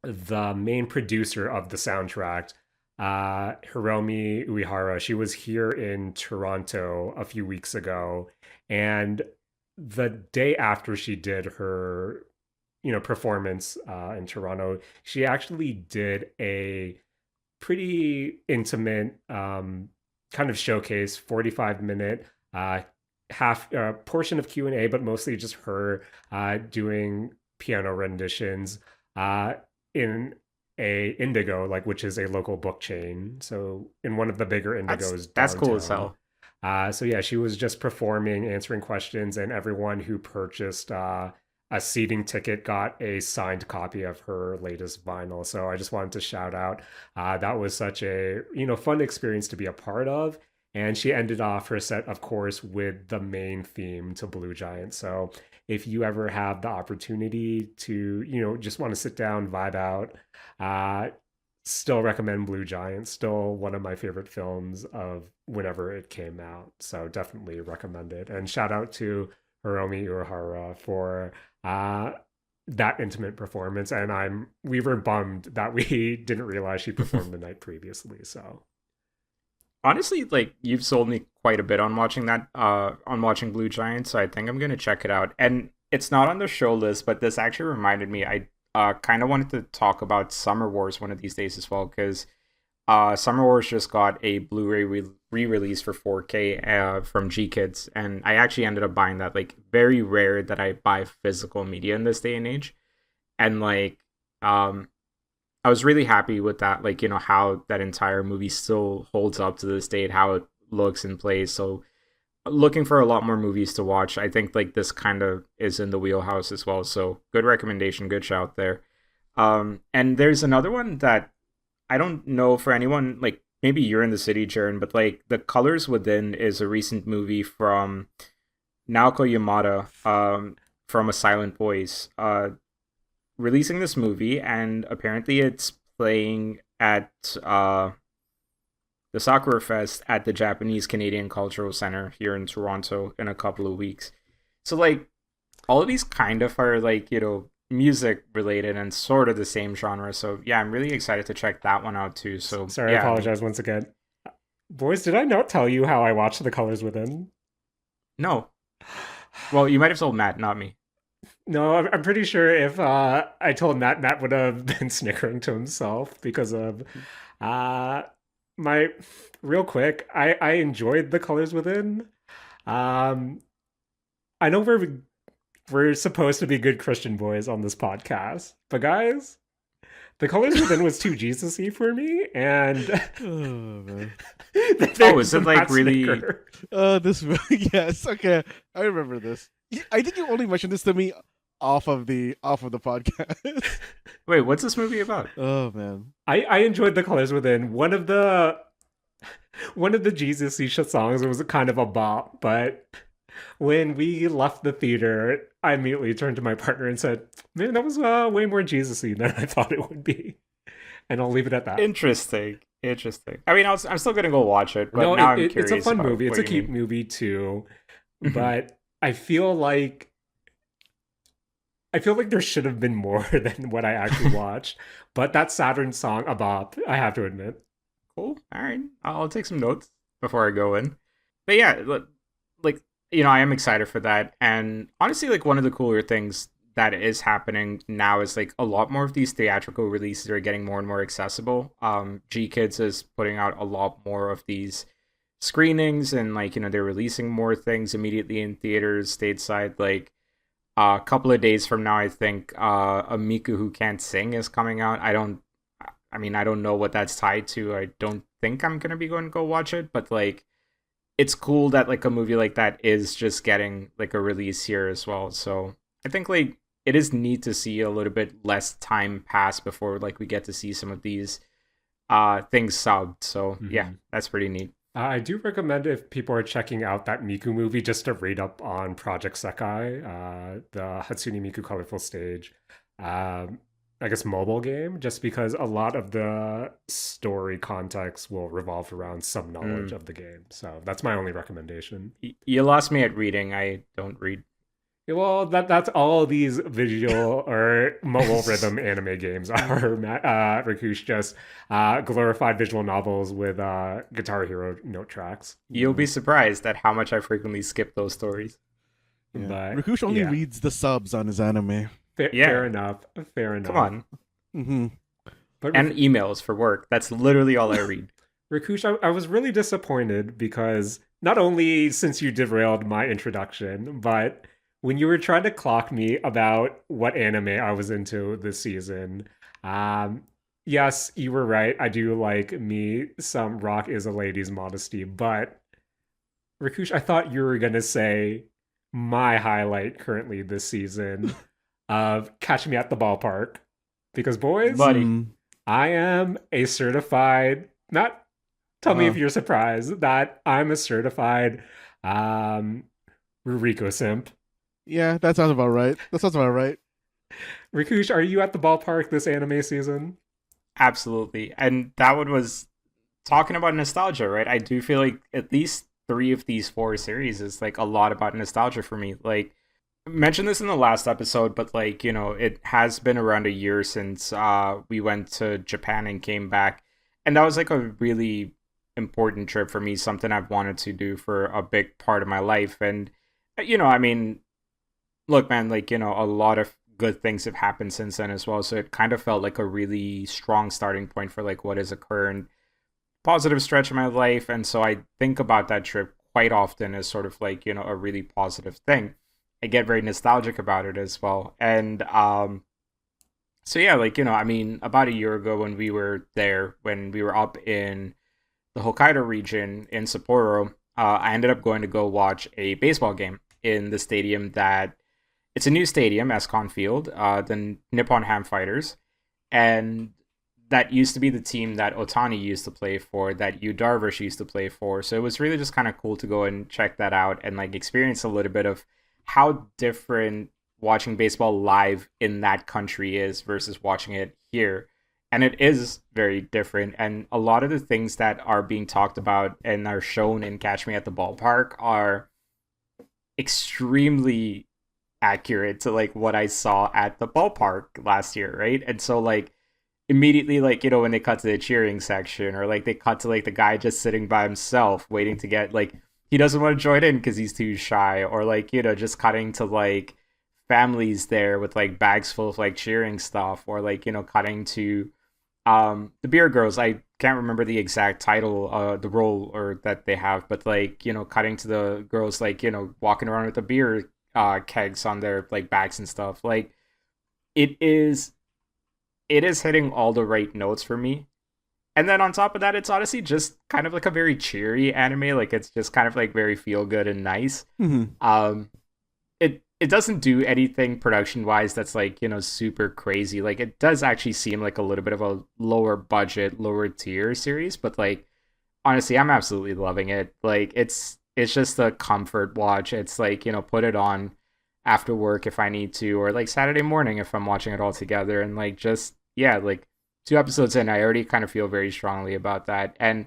the main producer of the soundtrack, Hiromi Uehara, she was here in Toronto a few weeks ago, and the day after she did her performance in Toronto, she actually did a pretty intimate kind of showcase, 45-minute half portion of Q&A, but mostly just her doing piano renditions uh, in a Indigo, like, which is a local book chain. So in one of the bigger Indigos That's cool as downtown. hell. So yeah, she was just performing, answering questions, and everyone who purchased a seating ticket got a signed copy of her latest vinyl. So I just wanted to shout out. That was such a fun experience to be a part of. And she ended off her set, of course, with the main theme to Blue Giant. So if you ever have the opportunity to just want to sit down, vibe out, uh, still recommend Blue Giant. Still one of my favorite films of whenever it came out. So definitely recommend it. And shout out to Hiromi Uehara for uh, that intimate performance. And we were bummed that we didn't realize she performed the night previously. So Honestly, like you've sold me quite a bit on watching that on watching Blue Giant, so I think I'm gonna check it out. And it's not on the show list, but this actually reminded me I kind of wanted to talk about Summer Wars one of these days as well, because Summer Wars just got a Blu-ray re-release for 4K from G Kids, and I actually ended up buying that. Like, very rare that I buy physical media in this day and age, and like I was really happy with that. Like, how that entire movie still holds up to this date, how it looks and plays. So looking for a lot more movies to watch. I think like this kind of is in the wheelhouse as well. So good recommendation, good shout there. And there's another one that I don't know for anyone, like maybe you're in the city, Jaren, but like The Colors Within is a recent movie from Naoko Yamada, from A Silent Voice, releasing this movie, and apparently it's playing at the Sakura Fest at the Japanese Canadian Cultural Center here in Toronto in a couple of weeks. So like all of these kind of are like, music related and sort of the same genre. So yeah, I'm really excited to check that one out too. So sorry, I yeah, apologize once again. Boys, did I not tell you how I watched The Colors Within? no. Well, you might have told Matt, not me. No, I'm pretty sure if I told Matt, Matt would have been snickering to himself because of uh, my real quick. I enjoyed The Colors Within. Um, I know we're supposed to be good Christian boys on this podcast, but guys, The Colors Within was too Jesus-y for me, and Oh man. Oh, is it like really? Snicker. This yes. Okay, I remember this. I think you only mentioned this to me off of the podcast. Wait, what's this movie about? Oh man. I enjoyed The Colors Within. One of the Jesus-y songs was kind of a bop, but when we left the theater, I immediately turned to my partner and said, "Man, that was way more Jesus-y than I thought it would be." And I'll leave it at that. Interesting. I mean, I'm still gonna go watch it, but No, now I'm it's curious a fun about movie. It's what a you cute mean. movie too, but I feel like there should have been more than what I actually watched. But that Saturn song, a bop, I have to admit. Cool. All right. I'll take some notes before I go in. But yeah, like I am excited for that. And honestly, like one of the cooler things that is happening now is like a lot more of these theatrical releases are getting more and more accessible. G Kids is putting out a lot more of these screenings, and like they're releasing more things immediately in theaters stateside. Like a couple of days from now, I think a Miku Who Can't Sing is coming out. I don't know what that's tied to. I don't think I'm gonna be going to go watch it, but like it's cool that like a movie like that is just getting like a release here as well. So I think like it is neat to see a little bit less time pass before like we get to see some of these things subbed. So yeah, that's pretty neat. I do recommend if people are checking out that Miku movie just to read up on Project Sekai, the Hatsune Miku Colorful Stage, I guess mobile game, just because a lot of the story context will revolve around some knowledge of the game. So that's my only recommendation. You lost me at reading. I don't read. Well, that's all these visual or mobile rhythm anime games are. Rakush, just glorified visual novels with Guitar Hero note tracks. You'll be surprised at how much I frequently skip those stories. Yeah. But Rakush only yeah, reads the subs on his anime. Yeah. fair enough. Fair enough. Come on. Mm-hmm. But And emails for work. That's literally all I read. Rakush, I was really disappointed because not only since you derailed my introduction, but when you were trying to clock me about what anime I was into this season, um, yes, you were right. I do like me some Rock is a Lady's Modesty, but Rakush, I thought you were gonna say my highlight currently this season of Catch Me at the Ballpark. Because boys, Buddy. I am a certified, not tell me if Uh-huh. you're surprised that I'm a certified Ruriko simp. Yeah, that sounds about right. That sounds about right. Rakush, are you at the ballpark this anime season? Absolutely. And that one was talking about nostalgia, right? I do feel like at least three of these four series is like a lot about nostalgia for me. Like, I mentioned this in the last episode, but like, it has been around a year since we went to Japan and came back. And that was like a really important trip for me, something I've wanted to do for a big part of my life. And, I mean, look, man, like, a lot of good things have happened since then as well. So it kind of felt like a really strong starting point for like what is a current positive stretch of my life. And so I think about that trip quite often as sort of like, a really positive thing. I get very nostalgic about it as well. And so yeah, like, I mean, about a year ago when we were there, when we were up in the Hokkaido region in Sapporo, I ended up going to go watch a baseball game in the stadium that it's a new stadium, Escon Field, the Nippon Ham Fighters, and that used to be the team that Otani used to play for, that Yu Darvish used to play for. So it was really just kind of cool to go and check that out and like experience a little bit of how different watching baseball live in that country is versus watching it here. And it is very different. And a lot of the things that are being talked about and are shown in Catch Me at the Ballpark are extremely accurate to like what I saw at the ballpark last year, right? And so like immediately, like, when they cut to the cheering section, or like they cut to like the guy just sitting by himself waiting to get like, he doesn't want to join in because he's too shy, or like, just cutting to like families there with like bags full of like cheering stuff, or like, cutting to the beer girls. I can't remember the exact title, the role or that they have, but like, cutting to the girls like, walking around with the beer kegs on their like backs and stuff. Like it is hitting all the right notes for me. And then on top of that, it's honestly just kind of like a very cheery anime. Like it's just kind of like very feel good and nice. Mm-hmm. It doesn't do anything production wise that's like, super crazy. Like it does actually seem like a little bit of a lower budget, lower tier series, but like honestly, I'm absolutely loving it. Like it's just a comfort watch. It's like, put it on after work if I need to, or like Saturday morning if I'm watching it all together. And like just, yeah, like 2 episodes in, I already kind of feel very strongly about that. And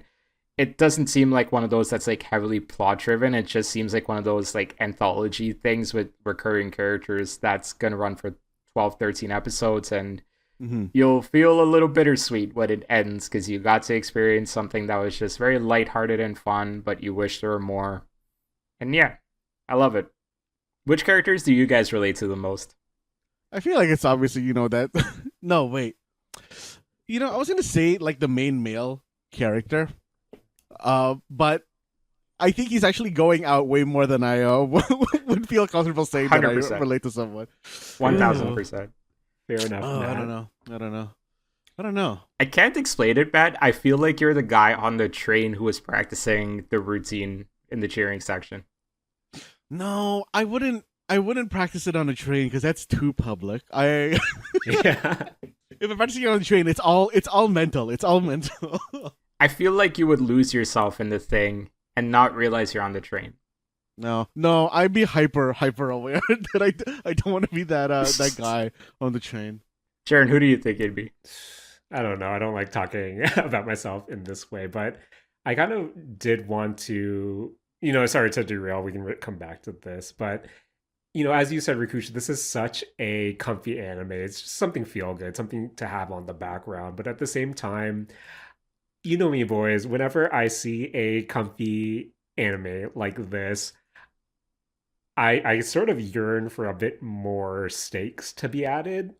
it doesn't seem like one of those that's like heavily plot driven. It just seems like one of those like anthology things with recurring characters that's going to run for 12, 13 episodes. And Mm-hmm. you'll feel a little bittersweet when it ends because you got to experience something that was just very lighthearted and fun, but you wish there were more. And yeah, I love it. Which characters do you guys relate to the most? I feel like it's obviously, that. No, wait. I was gonna say like the main male character, but I think he's actually going out way more than I would feel comfortable saying that I 100%. relate to someone. 1000%. Fair enough. Oh, Matt. I don't know. I can't explain it, Matt. I feel like you're the guy on the train who was practicing the routine in the cheering section. No, I wouldn't. I wouldn't practice it on a train because that's too public. If Yeah. I'm practicing it on the train, it's all mental. It's all mental. I feel like you would lose yourself in the thing and not realize you're on the train. No, I'd be hyper aware that I don't want to be that guy on the train. Jaren, who do you think it'd be? I don't know. I don't like talking about myself in this way, but I kind of did want to, sorry to derail. We can come back to this, but as you said, Rakush, this is such a comfy anime. It's just something feel good, something to have on the background. But at the same time, you know me, boys, whenever I see a comfy anime like this, I sort of yearn for a bit more stakes to be added.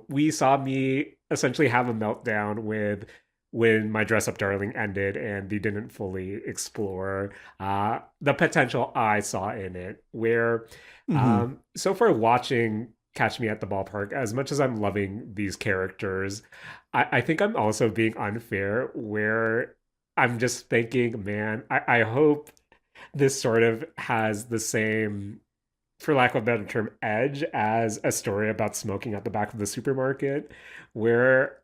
We saw me essentially have a meltdown with when my dress up darling ended and they didn't fully explore the potential I saw in it. Where Hmm. so far watching Catch Me at the Ballpark, as much as I'm loving these characters, I think I'm also being unfair where I'm just thinking, man, I hope this sort of has the same, for lack of a better term, edge as a story about smoking at the back of the supermarket, where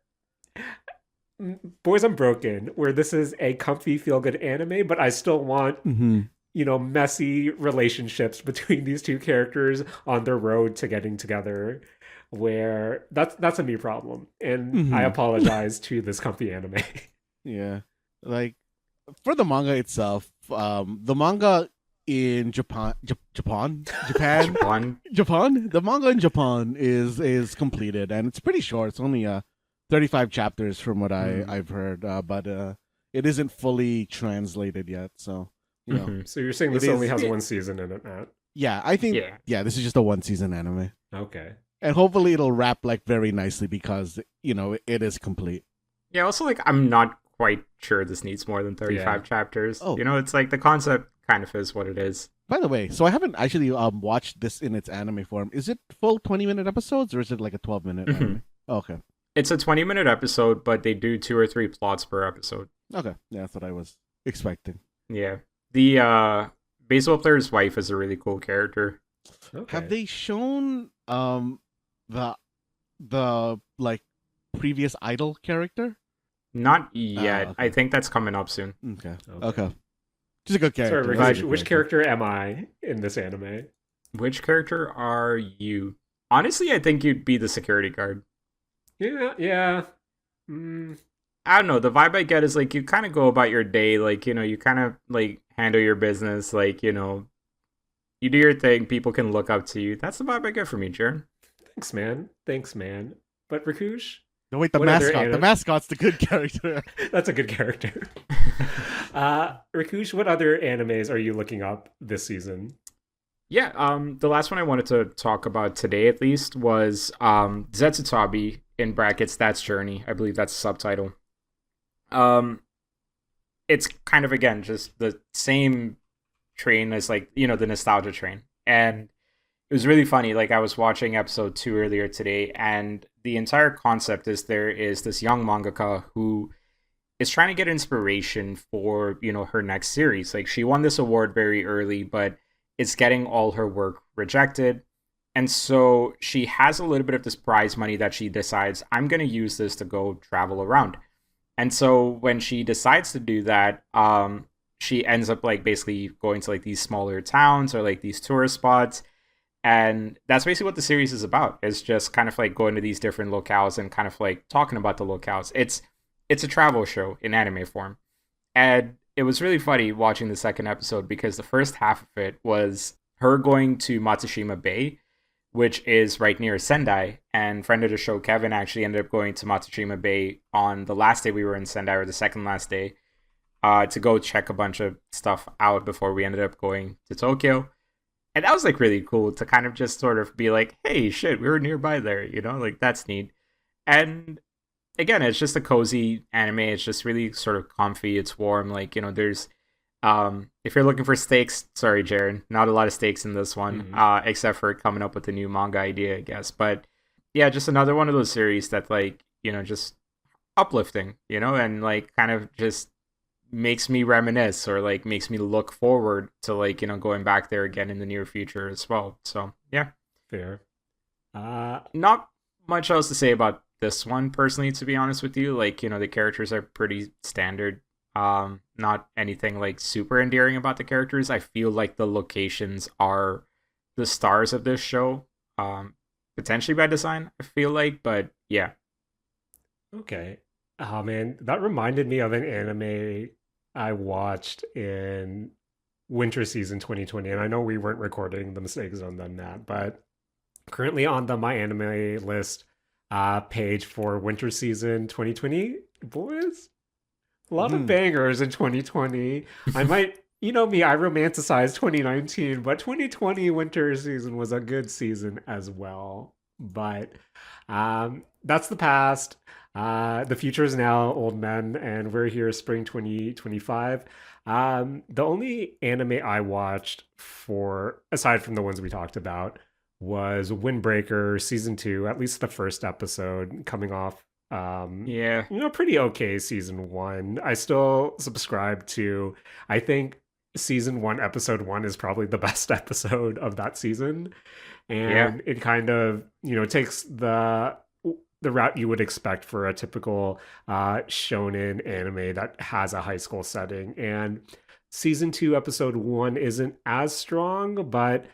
Boys I'm Broken, where this is a comfy, feel good anime, but I still want, Hmm. messy relationships between these two characters on their road to getting together. Where that's a me problem, and I Hmm. apologize to this comfy anime. Yeah. Like for the manga itself, the manga in Japan, Japan. Japan. The manga in Japan is completed and it's pretty short. It's only 35 chapters from what Hmm. I've heard, but it isn't fully translated yet. So you know, Hmm. So you're saying it this only is. has one season in it, Matt? Yeah, I think Yeah. this is just a one season anime, Okay. and hopefully it'll wrap like very nicely because it is complete. Yeah, also, like, I'm not quite sure this needs more than Yeah. 35 chapters. Oh, It's like the concept kind of is what it is. by the way, so I haven't actually watched this in its anime form. Is it full 20-minute episodes or is it like a 12-minute Hmm. anime? Oh, okay. It's a 20-minute episode, but they do 2 or 3 plots per episode. Okay. Yeah, that's what I was expecting. Yeah. The baseball player's wife is a really cool character. Have Okay. they shown the like previous idol character? Not yet. Okay. I think that's coming up soon. Okay. Okay. Okay. Just a good Sorry, character. That's a But Rakesh, good which character am I in this anime? which character are you? Honestly, I think you'd be the security guard. Yeah, yeah. Mm, I don't know. The vibe I get is like you kind of go about your day, like, you kind of like handle your business, like, you do your thing, people can look up to you. That's the vibe I get from you, Jaren. thanks, man. Thanks, man. But Rakush, No, wait, the what other mascot. The anime? mascot's the good character. That's a good character. Rakush, what other animes are you looking up this season? Yeah, the last one I wanted to talk about today at least was Zetsu Tabi in brackets That's Journey. I believe that's the subtitle. Um it's kind of again just the same train as like, the nostalgia train. And it was really funny. Like I was watching episode 2 earlier today and the entire concept is there is this young mangaka who is trying to get inspiration for her next series. Like she won this award very early, but it's getting all her work rejected, and so she has a little bit of this prize money that she decides I'm going to use this to go travel around. And so when she decides to do that, she ends up like basically going to like these smaller towns or like these tourist spots, and that's basically what the series is about. It's just kind of like going to these different locales and kind of like talking about the locales. It's a travel show in anime form. And it was really funny watching the second episode because the first half of it was her going to Matsushima Bay, which is right near Sendai. And friend of the show, Kevin, actually ended up going to Matsushima Bay on the last day we were in Sendai, or the second last day, to go check a bunch of stuff out before we ended up going to Tokyo. And that was like really cool to kind of just sort of be like, hey, shit, we were nearby there, like that's neat. And again, it's just a cozy anime. It's just really sort of comfy. It's warm. Like, there's if you're looking for stakes, sorry, Jaren, not a lot of stakes in this one, Mhm. except for coming up with a new manga idea, I guess. But yeah, just another one of those series that like, just uplifting, and like kind of just makes me reminisce or like makes me look forward to like, going back there again in the near future as well. So yeah, Fair. Uh, not much else to say about this one personally, to be honest with you. Like, the characters are pretty standard. Not anything like super endearing about the characters. I feel like the locations are the stars of this show. Potentially by design, I feel like, but yeah. okay. Oh man, that reminded me of an anime I watched in winter season 2020, and I know we weren't recording the Mistake Zone then, Matt, but currently on the My Anime List page for winter season 2020, boys, a lot of bangers in 2020. I might, you know me, I romanticize 2019, but 2020 winter season was a good season as well. But that's the past. The future is now, old men, and we're here, spring 2025. The only anime I watched for, aside from the ones we talked about, was Windbreaker season 2, at least the first episode, coming off Yeah. pretty okay season 1. I still subscribe to, I think season 1 episode 1 is probably the best episode of that season, and it kind of, takes the route you would expect for a typical shonen anime that has a high school setting. And season 2 episode 1 isn't as strong, but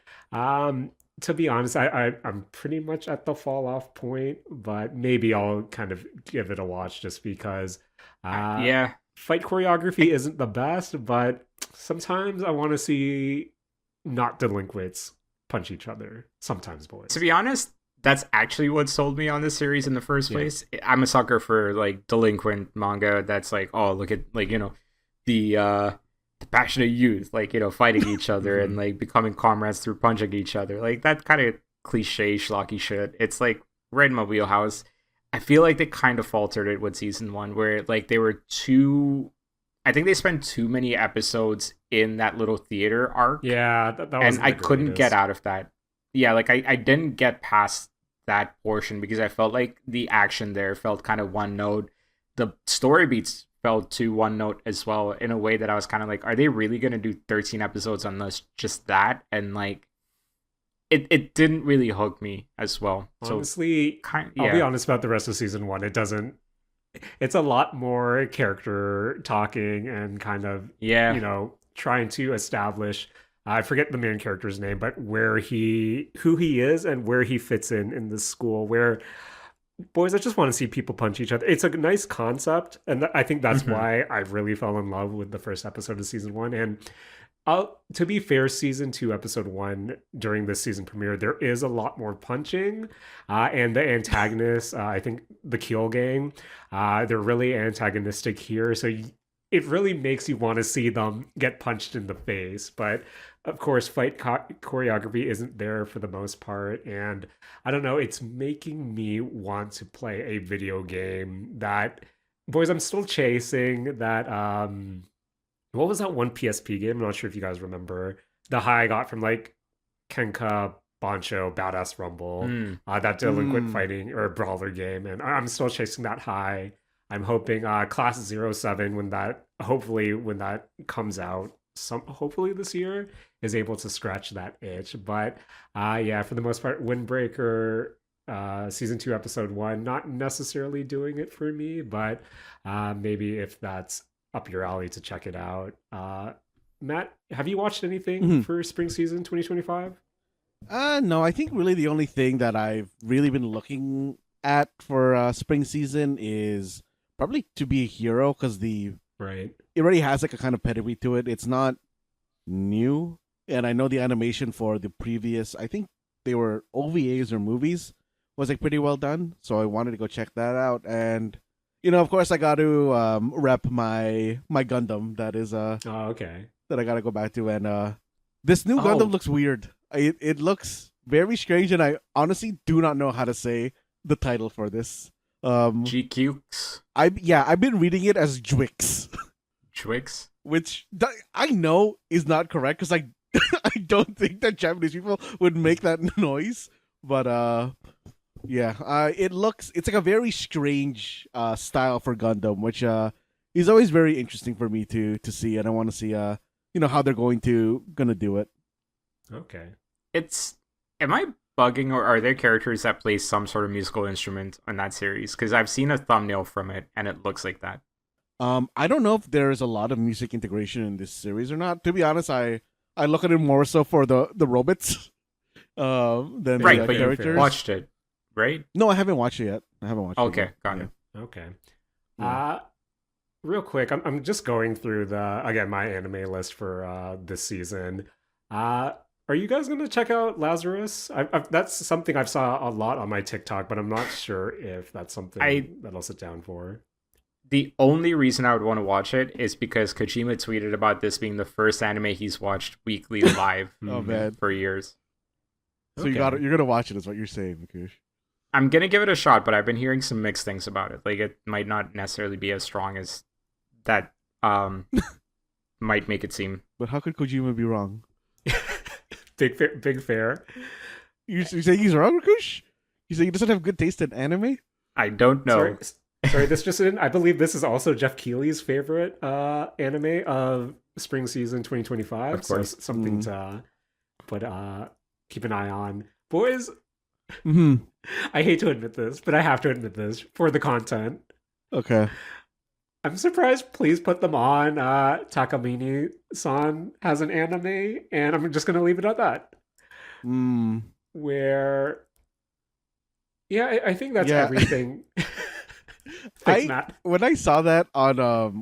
to be honest, I'm pretty much at the fall off point, but maybe I'll kind of give it a watch just because Yeah. fight choreography isn't the best, but sometimes I want to see not delinquents punch each other. Sometimes, boys. To be honest, that's actually what sold me on this series in the first place. I'm a sucker for like delinquent manga that's like, oh, look at, like, the passionate youth, like, fighting each other and like becoming comrades through punching each other. Like that kind of cliche schlocky shit. It's like right in my wheelhouse. I feel like they kind of faltered it with season 1, where like they were too, I think they spent too many episodes in that little theater arc. Yeah, that was, and I couldn't get out of that. Yeah, like I didn't get past that portion because I felt like the action there felt kind of one note. The story beats felt to one note as well, in a way that I was kind of like, are they really going to do 13 episodes on this, just that? And like, it didn't really hook me as well. Honestly, I'll be honest about the rest of season 1. It doesn't. It's a lot more character talking and kind of, trying to establish, I forget the main character's name, but who he is and where he fits in this school, where, boys, I just want to see people punch each other. It's a nice concept, and I think that's why I really fell in love with the first episode of season 1. And to be fair, season 2 episode 1 during this season premiere, there is a lot more punching, and the antagonists, I think the Keel gang, they're really antagonistic here, so it really makes you want to see them get punched in the face. But of course, fight choreography isn't there for the most part, and I don't know, it's making me want to play a video game that, boys, I'm still chasing that. What was that one PSP game? I'm not sure if you guys remember the high I got from like Kenka Bancho Badass Rumble, that delinquent fighting or brawler game, and I'm still chasing that high. I'm hoping Class 07, when that comes out, hopefully this year, is able to scratch that itch. But yeah, for the most part, Windbreaker season 2 episode 1 not necessarily doing it for me, but maybe if that's up your alley to check it out. Matt, have you watched anything for spring season 2025? No, I think really the only thing that I've really been looking at for spring season is probably To Be a Hero, because it already has like a kind of pedigree to it. It's not new, and I know the animation for the previous, I think they were OVAs or movies, was like pretty well done, so I wanted to go check that out. And of course I got to rep my Gundam that is okay, that I got to go back to. And this new Gundam looks weird. It looks very strange, and I honestly do not know how to say the title for this. GQs. I've been reading it as Jwix. Jwix? Which I know is not correct, because I don't think that Japanese people would make that noise. But it's like a very strange style for Gundam, which is always very interesting for me to see, and I want to see how they're gonna do it. Okay. Am I bugging, or are there characters that play some sort of musical instrument on that series? Because I've seen a thumbnail from it and it looks like that. I don't know if there's a lot of music integration in this series or not. To be honest, I look at it more so for the robots than the but characters. You watched it, right? No, I haven't watched it yet. Okay, got it. Okay. real quick, I'm just going through my anime list for this season. Uh, are you guys gonna check out Lazarus? That's something I've saw a lot on my TikTok, but I'm not sure if that's I something that I'll sit down for. The only reason I would want to watch it is because Kojima tweeted about this being the first anime he's watched weekly live Oh man. for years. So Okay. you're gonna watch it, is what you're saying, Makush. I'm gonna give it a shot, but I've been hearing some mixed things about it. Like it might not necessarily be as strong as that might make it seem. But how could Kojima be wrong? Big fair. You saying he's wrong, Rakush? You saying he doesn't have good taste in anime? I don't know. Sorry, this just in. I believe this is also Jeff Keighley's favorite anime of spring season 2025. Of course. So something to put keep an eye on. Boys, Mm-hmm. I hate to admit this, but I have to admit this for the content. Okay. I'm surprised. Please put them on. Takamine-san has an anime, and I'm just gonna leave it at that. Mm. Where, yeah, I think that's Yeah. everything. Thanks, Matt. When I saw that on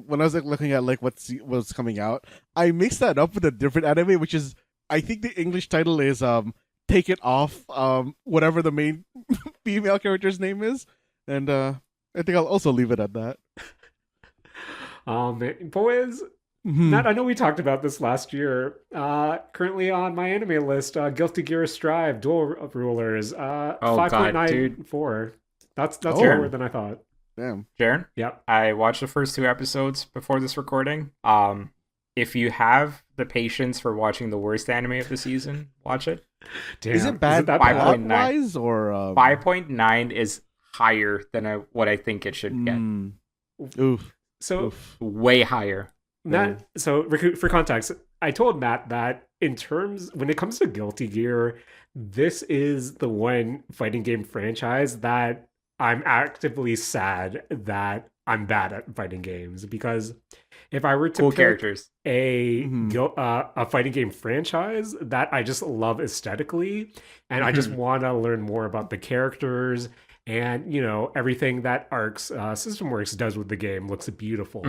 when I was like looking at like what's coming out, I mixed that up with a different anime, which is I think the English title is Take It Off, whatever the main female character's name is, and I think I'll also leave it at that. Boys, Mhm. Matt, I know we talked about this last year. Currently on my anime list, Guilty Gear Strive Dual Rulers, God, dude. 5.94. That's Oh. lower than I thought. Damn. Jaren, Yep. I watched the first 2 episodes before this recording. If you have the patience for watching the worst anime of the season, watch it. Damn. Is it bad that 5.9. wise or 5.9 is higher than what I think it should get. Oof. So Oof. Way higher. Matt, so for context, I told Matt that when it comes to Guilty Gear, this is the one fighting game franchise that I'm actively sad that I'm bad at fighting games, because if I were to Cool pick characters. a fighting game franchise that I just love aesthetically, and I just want to learn more about the characters, and everything that Ark's System Works does with the game looks beautiful.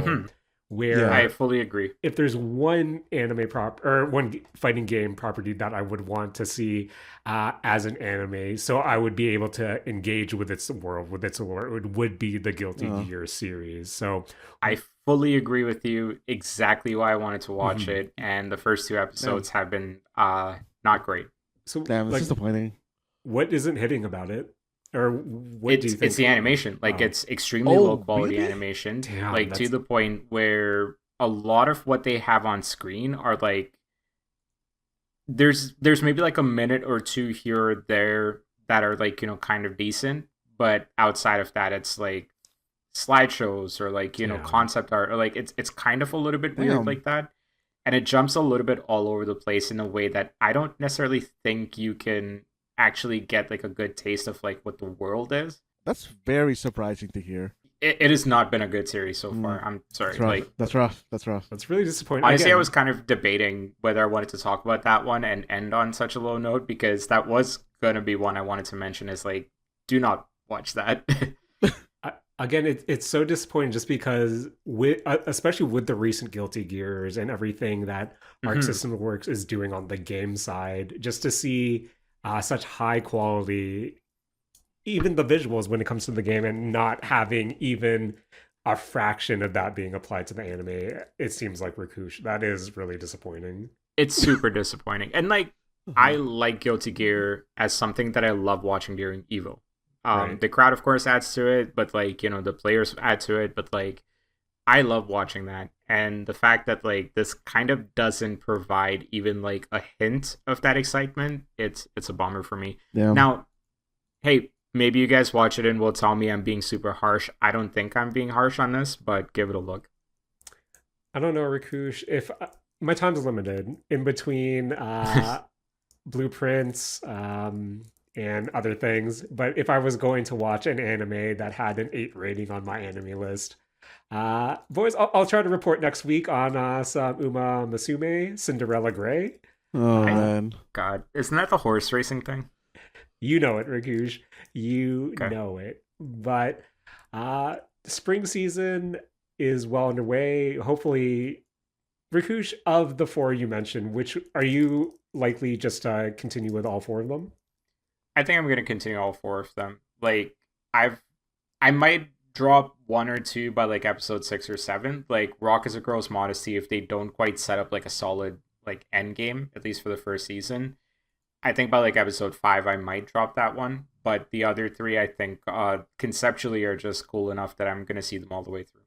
Where Yeah. I fully agree. if there's one one fighting game property that I would want to see as an anime, so I would be able to engage with its world, with its lore, it would be the Guilty Gear series. So I fully agree with you. Exactly why I wanted to watch it, and the first 2 episodes have been not great. so Damn, it's like, disappointing. what isn't hitting about it, or what do you think? It's the animation. Like Oh. it's extremely Oh, low quality really? animation. Damn, like to that's- the point where a lot of what they have on screen are like there's maybe like a minute or two here or there that are like, kind of decent, but outside of that it's like slideshows or like, Yeah. concept art, or like it's kind of a little bit weird Damn. like that. And it jumps a little bit all over the place in a way that I don't necessarily think you can actually get like a good taste of like what the world is. That's very surprising to hear. It has not been a good series so far. I'm sorry. That's rough. Like That's rough. That's rough. That's really disappointing. honestly, Again, I was kind of debating whether I wanted to talk about that one and end on such a low note, because that was gonna be one I wanted to mention. Is like, do not watch that. Again, it's so disappointing just because especially with the recent Guilty Gears and everything that Arc System Works is doing on the game side, just to see such high quality, even the visuals when it comes to the game, and not having even a fraction of that being applied to the anime, it seems like Rakush. That is really disappointing. It's super disappointing. And like, I like Guilty Gear as something that I love watching during Evo. Right. The crowd, of course, adds to it, but like, the players add to it, but like, I love watching that. And the fact that like this kind of doesn't provide even like a hint of that excitement, it's a bummer for me. Yeah. Now, hey, maybe you guys watch it and will tell me I'm being super harsh. I don't think I'm being harsh on this, but give it a look. I don't know, Rakush, if my time's limited in between blueprints and other things, but if I was going to watch an anime that had an 8 rating on my anime list, boys, I'll try to report next week on some Uma Musume Cinderella Gray. Oh man. God, isn't that the horse racing thing? You know it, Rakush. You Okay. know it. But spring season, is well underway. Hopefully, Rakush, of the four you mentioned, which are you likely just to continue with all four of them? I think I'm gonna continue all four of them. Like I might drop one or two by like episode 6 or 7. Like Rock is a Girl's Modesty, if they don't quite set up like a solid like end game, at least for the first season. I think by like episode 5 I might drop that one. But the other three I think conceptually are just cool enough that I'm gonna see them all the way through.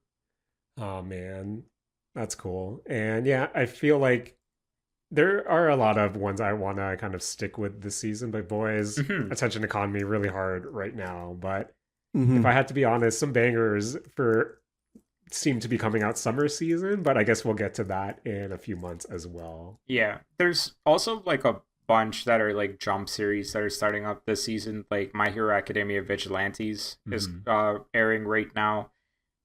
Oh man, that's cool. And yeah, I feel like there are a lot of ones I want to kind of stick with this season, but boys, Mhm. attention economy really hard right now. But if Mhm. I had to be honest, some bangers for seem to be coming out summer season, but I guess we'll get to that in a few months as well. Yeah, there's also like a bunch that are like jump series that are starting up this season. Like My Hero Academia Vigilantes is Mhm. airing right now.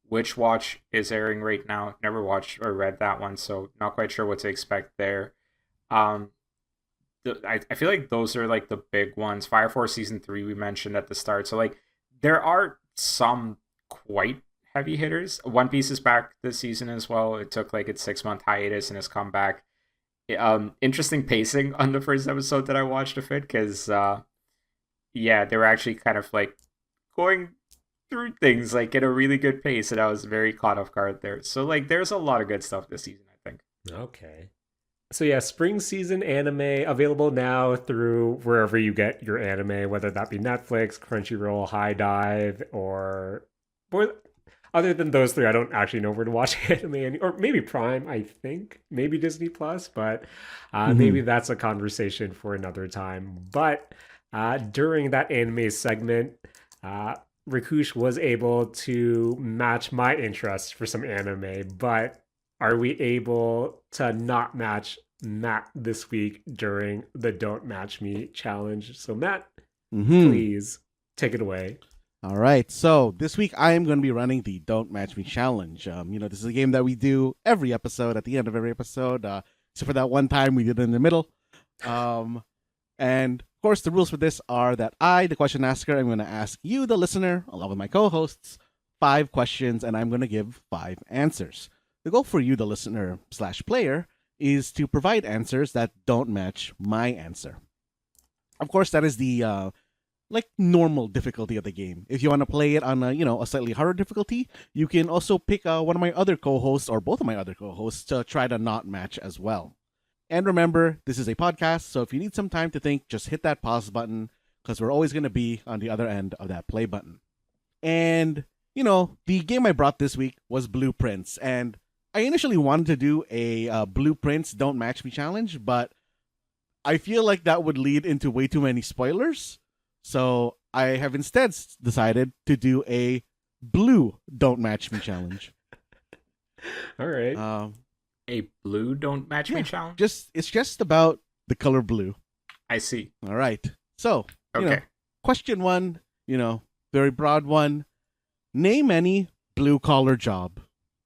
Witch Watch is airing right now. Never watched or read that one, so not quite sure what to expect there. Um, I feel like those are like the big ones. Fire Force season 3 we mentioned at the start. So like there are some quite heavy hitters. One Piece is back this season as well. It took like its 6 month hiatus and has come back. Interesting pacing on the first episode that I watched of it because yeah, they were actually kind of like going through things like at a really good pace, and I was very caught off guard there. So like there's a lot of good stuff this season, I think. Okay. So yeah, spring season anime available now through wherever you get your anime, whether that be Netflix, Crunchyroll, High Dive, or other than those three, I don't actually know where to watch anime, or maybe Prime, I think, maybe Disney Plus, but maybe Mhm. that's a conversation for another time. But during that anime segment, uh, Rakush was able to match my interest for some anime, but are we able to not match Matt this week during the Don't Match Me challenge? So, Matt, Mhm. please take it away. All right. So this week I am going to be running the Don't Match Me challenge. This is a game that we do every episode at the end of every episode. Except for that one time we did it in the middle. And of course, the rules for this are that I, the question asker, I'm going to ask you, the listener, along with my co-hosts, 5 questions, and I'm going to give 5 answers. The goal for you, the listener slash player, is to provide answers that don't match my answer. Of course, that is the like normal difficulty of the game. If you want to play it on a slightly harder difficulty, you can also pick one of my other co-hosts or both of my other co-hosts to try to not match as well. And remember, this is a podcast, so if you need some time to think, just hit that pause button because we're always going to be on the other end of that play button. And the game I brought this week was Blueprints, and I initially wanted to do a Blueprints Don't Match Me challenge, but I feel like that would lead into way too many spoilers. So I have instead decided to do a blue Don't Match Me challenge. All right. A blue Don't Match Me Yeah, challenge? it's just about the color blue. I see. All right. So, Okay. question 1, very broad one. Name any blue collar job.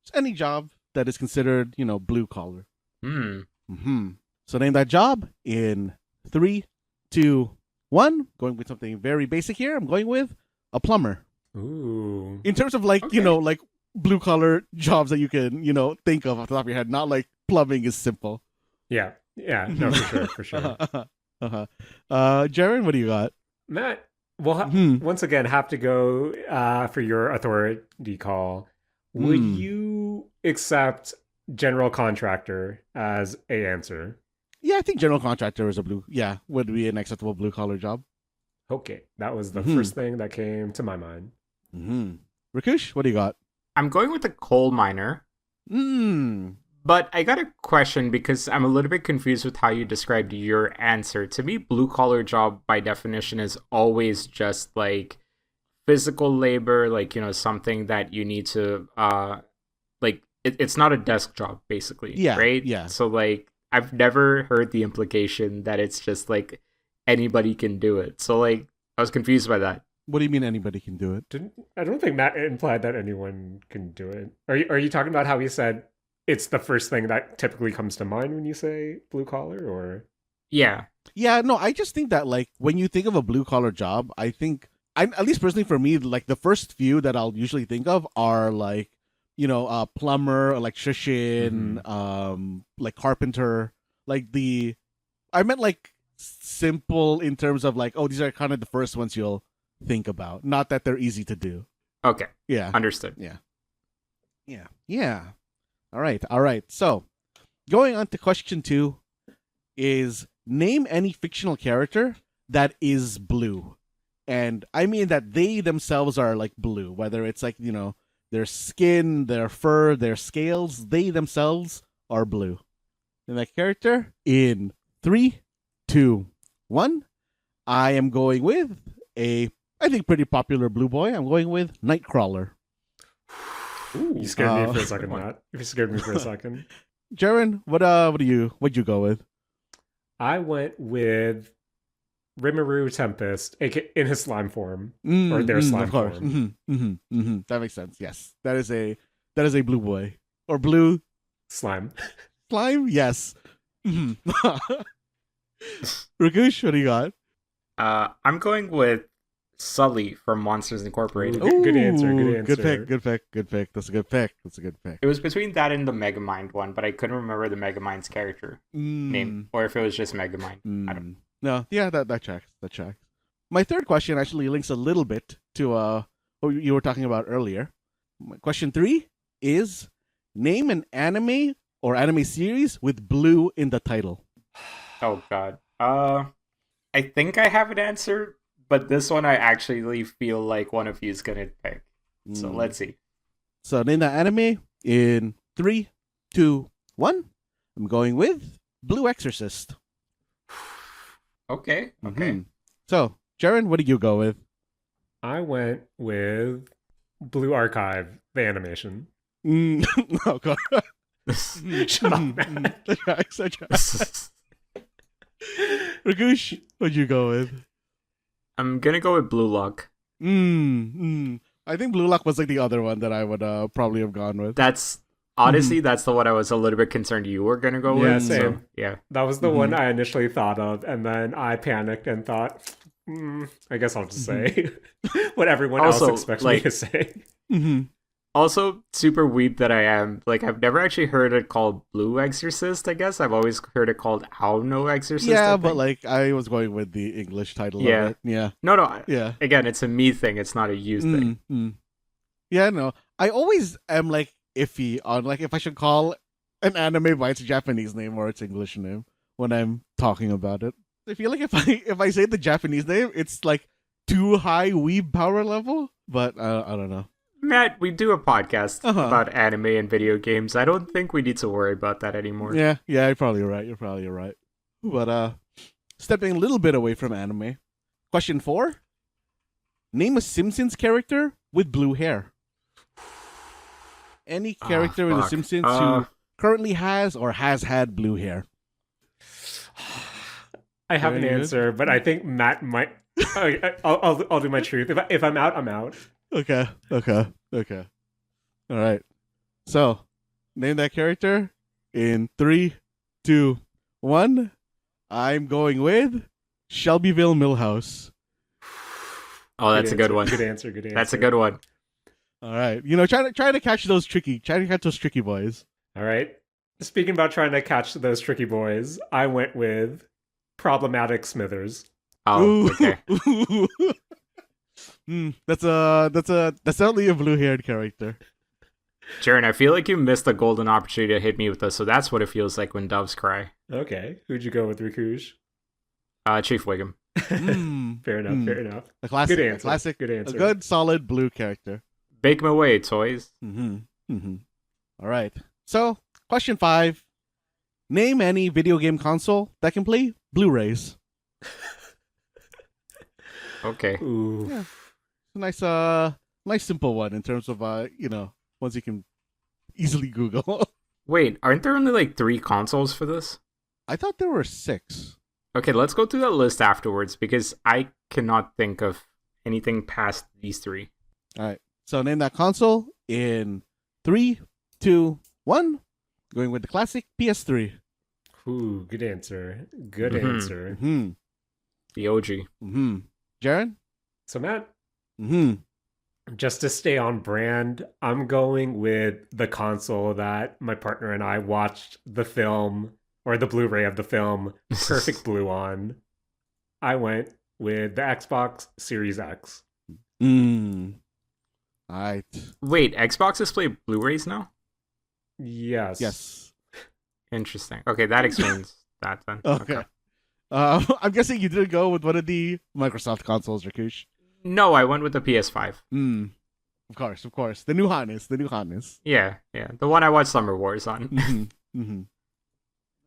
It's any job that is considered, blue collar. So name that job in 3, 2, 1. Going with something very basic here. I'm going with a plumber. Ooh. In terms of like, Okay. like blue collar jobs that you can, think of off the top of your head, not like plumbing is simple. Yeah. Yeah. No, for sure. For sure. Jaren, what do you got? Matt, we'll Hmm. once again have to go for your authority call. Would Hmm. you accept general contractor as a answer? Yeah, I think general contractor is would be an acceptable blue collar job. Okay, that was the Mhm. first thing that came to my mind. Mm-hmm. Rakush, what do you got? I'm going with a coal miner, Mm. but I got a question because I'm a little bit confused with how you described your answer. To me, blue collar job by definition is always just like physical labor, like, something that you need to like it's not a desk job basically, Yeah, right? yeah. So like I've never heard the implication that it's just like anybody can do it. So like I was confused by that. What do you mean anybody can do it? I don't think Matt implied that anyone can do it. Are you talking about how he said it's the first thing that typically comes to mind when you say blue collar, or? Yeah. Yeah, no, I just think that like when you think of a blue collar job, at least personally for me, like the first few that I'll usually think of are like plumber, electrician, like carpenter, like I meant like simple in terms of like, oh, these are kind of the first ones you'll think about. Not that they're easy to do. Okay. Yeah. Understood. Yeah. All right. So, going on to question 2 is name any fictional character that is blue. And I mean that they themselves are like blue, whether it's like, their skin, their fur, their scales, they themselves are blue. And that character in 3, 2, 1, I am going with I think pretty popular blue boy. I'm going with Nightcrawler. Ooh, you scared me for a second, Matt. You scared me for a second. Jaren, what'd you go with? I went with Rimuru Tempest, in his slime form, or their slime of course. form. That makes sense. Yes, that is a blue boy or blue Slime. Yes. Rakush, what do you got? I'm going with Sully from Monsters Incorporated. Ooh, good answer. Good pick. That's a good pick. It was between that and the Megamind one, but I couldn't remember the Megamind's character name, or if it was just Megamind. I don't. No, yeah, that tracks. My third question actually links a little bit to what you were talking about earlier. Question 3 is name an anime or anime series with blue in the title. Oh God. I think I have an answer, but this one I actually feel like one of you is gonna pick. So let's see. So name that anime in 3, 2, 1. I'm going with Blue Exorcist. Okay. So, Jaren, what did you go with? I went with Blue Archive, the animation. Oh, God. Shut up, man. Rakush, what'd you go with? I'm gonna go with Blue Lock. I think Blue Lock was like the other one that I would probably have gone with. That's honestly, that's the one I was a little bit concerned you were gonna go with. Yeah, same. So, yeah. That was the one I initially thought of, and then I panicked and thought, I guess I'll just say what everyone else expects me to say. Also, super weird that I am. Like, I've never actually heard it called Blue Exorcist, I guess. I've always heard it called No Exorcist. Yeah, but like, I was going with the English title of it. Yeah. No. Yeah. Again, it's a me thing. It's not a you thing. Yeah, no. I always am like iffy on like if I should call an anime by its Japanese name or its English name when I'm talking about it. I feel like if I say the Japanese name, it's like too high weeb power level, but I don't know. Matt, we do a podcast about anime and video games. I don't think we need to worry about that anymore. Yeah, you're probably right. But stepping a little bit away from anime. Question 4. Name a Simpsons character with blue hair. Any character in The Simpsons who currently has or has had blue hair. I have an answer, but I think Matt might. I'll do my truth. If I'm out, I'm out. Okay. All right. So, name that character in 3, 2, 1. I'm going with Shelbyville Millhouse. Oh, that's a good one. Good answer. That's a good one. All right. Try to catch those tricky boys. All right. Speaking about trying to catch those tricky boys, I went with Problematic Smithers. Oh, okay. That's certainly a blue-haired character. Jaren, I feel like you missed the golden opportunity to hit me with this, so that's what it feels like when doves cry. Okay. Who'd you go with, Rakush? Chief Wiggum. Fair enough. A classic. Good answer. Classic. Good answer. A good, solid blue character. Bake 'em away, toys. All right. So, question 5. Name any video game console that can play Blu-rays. Okay. Ooh. Yeah. Nice simple one in terms of ones you can easily Google. Wait, aren't there only like 3 consoles for this? I thought there were 6. Okay, let's go through that list afterwards because I cannot think of anything past these 3. All right. So name that console in 3, 2, 1. Going with the classic PS3. Ooh, good answer. Good answer. The OG. Jaren? So, Matt, just to stay on brand, I'm going with the console that my partner and I watched the film or the Blu-ray of the film Perfect Blue on. I went with the Xbox Series X. Mm. Alright. Wait, Xboxes play Blu-rays now? Yes. Yes. Interesting. Okay, that explains that then. Okay. I'm guessing you didn't go with one of the Microsoft consoles, Rakush. No, I went with the PS5. Of course. The new hotness. Yeah. The one I watched Summer Wars on.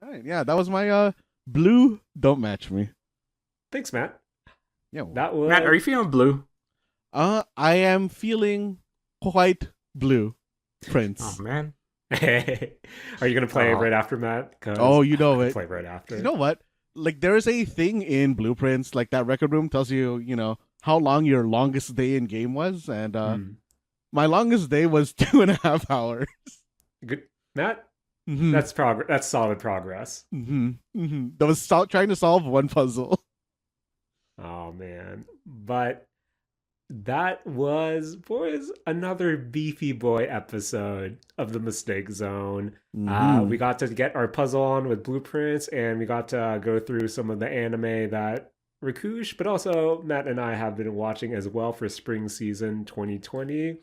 All right, yeah, that was my blue. Don't match me. Thanks, Matt. Yeah, That was Matt, are you feeling blue? I am feeling quite blue, Prince. Oh man. Are you gonna play right after Matt? 'Cause Oh, you know I can it. play right after. You know what? Like, there is a thing in Blueprints, like that record room tells you, how long your longest day in game was, and my longest day was 2.5 hours. Good, Matt. Mm-hmm. That's progress. That's solid progress. That was trying to solve one puzzle. Oh man, but that was, boys, another beefy boy episode of the Mistake Zone. We got to get our puzzle on with blueprints, and we got to go through some of the anime that Rakush, but also Matt and I have been watching as well for spring season 2020.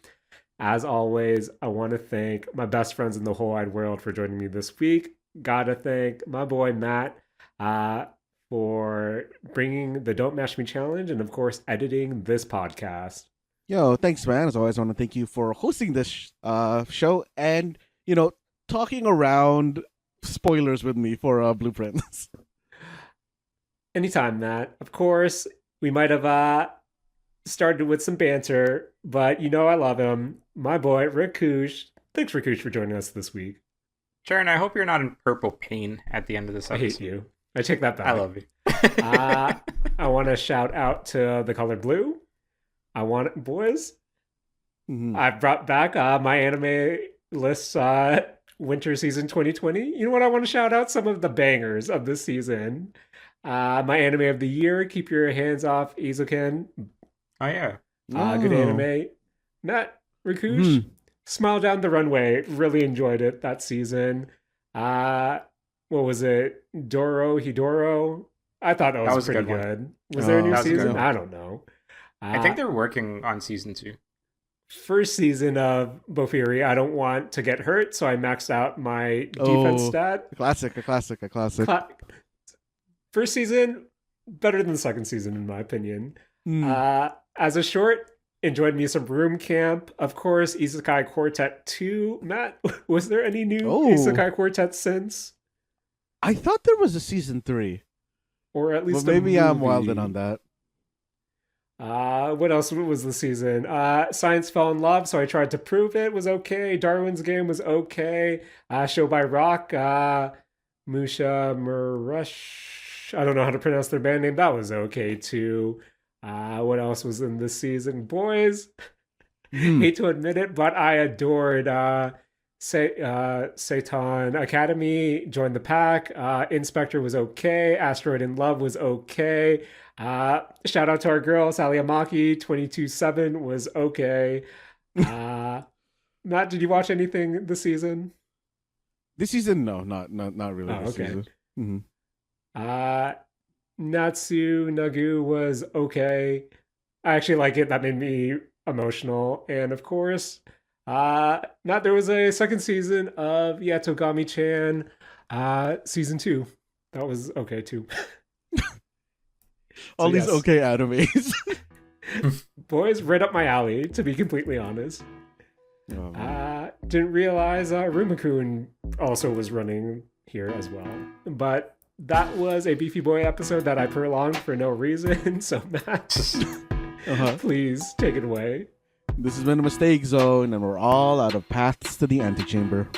As always, I want to thank my best friends in the whole wide world for joining me this week. Gotta thank my boy Matt for bringing the Don't Mash Me challenge and, of course, editing this podcast. Yo, thanks, man. As always, I want to thank you for hosting this show and, talking around spoilers with me for Blueprints. Anytime, Matt. Of course, we might have started with some banter, but I love him. My boy, Rakush. Thanks, Rakush, for joining us this week. Jaren, I hope you're not in purple pain at the end of this episode. I hate you. I take that back. I love you. I want to shout out to the color blue. Boys, I brought back my anime list winter season 2020. You know what? I want to shout out some of the bangers of this season. My anime of the year, Keep Your Hands Off Izuken. Oh, yeah. Good anime. Matt, Rakush, Smile Down the Runway. Really enjoyed it that season. What was it? Doro Hidoro? I thought that was pretty good. Was there a new season? I don't know. I think they're working on season 2. First season of Bofuri, I don't want to get hurt, so I maxed out my defense stat. A classic. First season, better than the second season, in my opinion. As a short, enjoyed me some Room Camp. Of course, Isekai Quartet 2. Matt, was there any new Isekai Quartet since? I thought there was a season 3. Or at least maybe I'm wilding on that. What else was the season? Science Fell in Love, so I tried to prove it was okay. Darwin's Game was okay. Show by Rock. Musha Murush. I don't know how to pronounce their band name. That was okay too. What else was in this season? Boys, hate to admit it, but I adored Satan Academy, Join the Pack. Inspector was okay. Asteroid in Love was okay. Shout out to our girl, Sally Amaki, 22/7 was okay. Matt, did you watch anything this season? This season, no, not really. Oh, this okay. season. Natsu Nagu was okay. I actually like it. That made me emotional. And of course, there was a second season of Yatogami-chan, season 2. That was okay too. All these okay animes. Boys, right up my alley, to be completely honest. Didn't realize Rumakun also was running here as well. But that was a Beefy Boy episode that I prolonged for no reason. So Matt, please take it away. This has been a Mistake Zone, and we're all out of paths to the antechamber.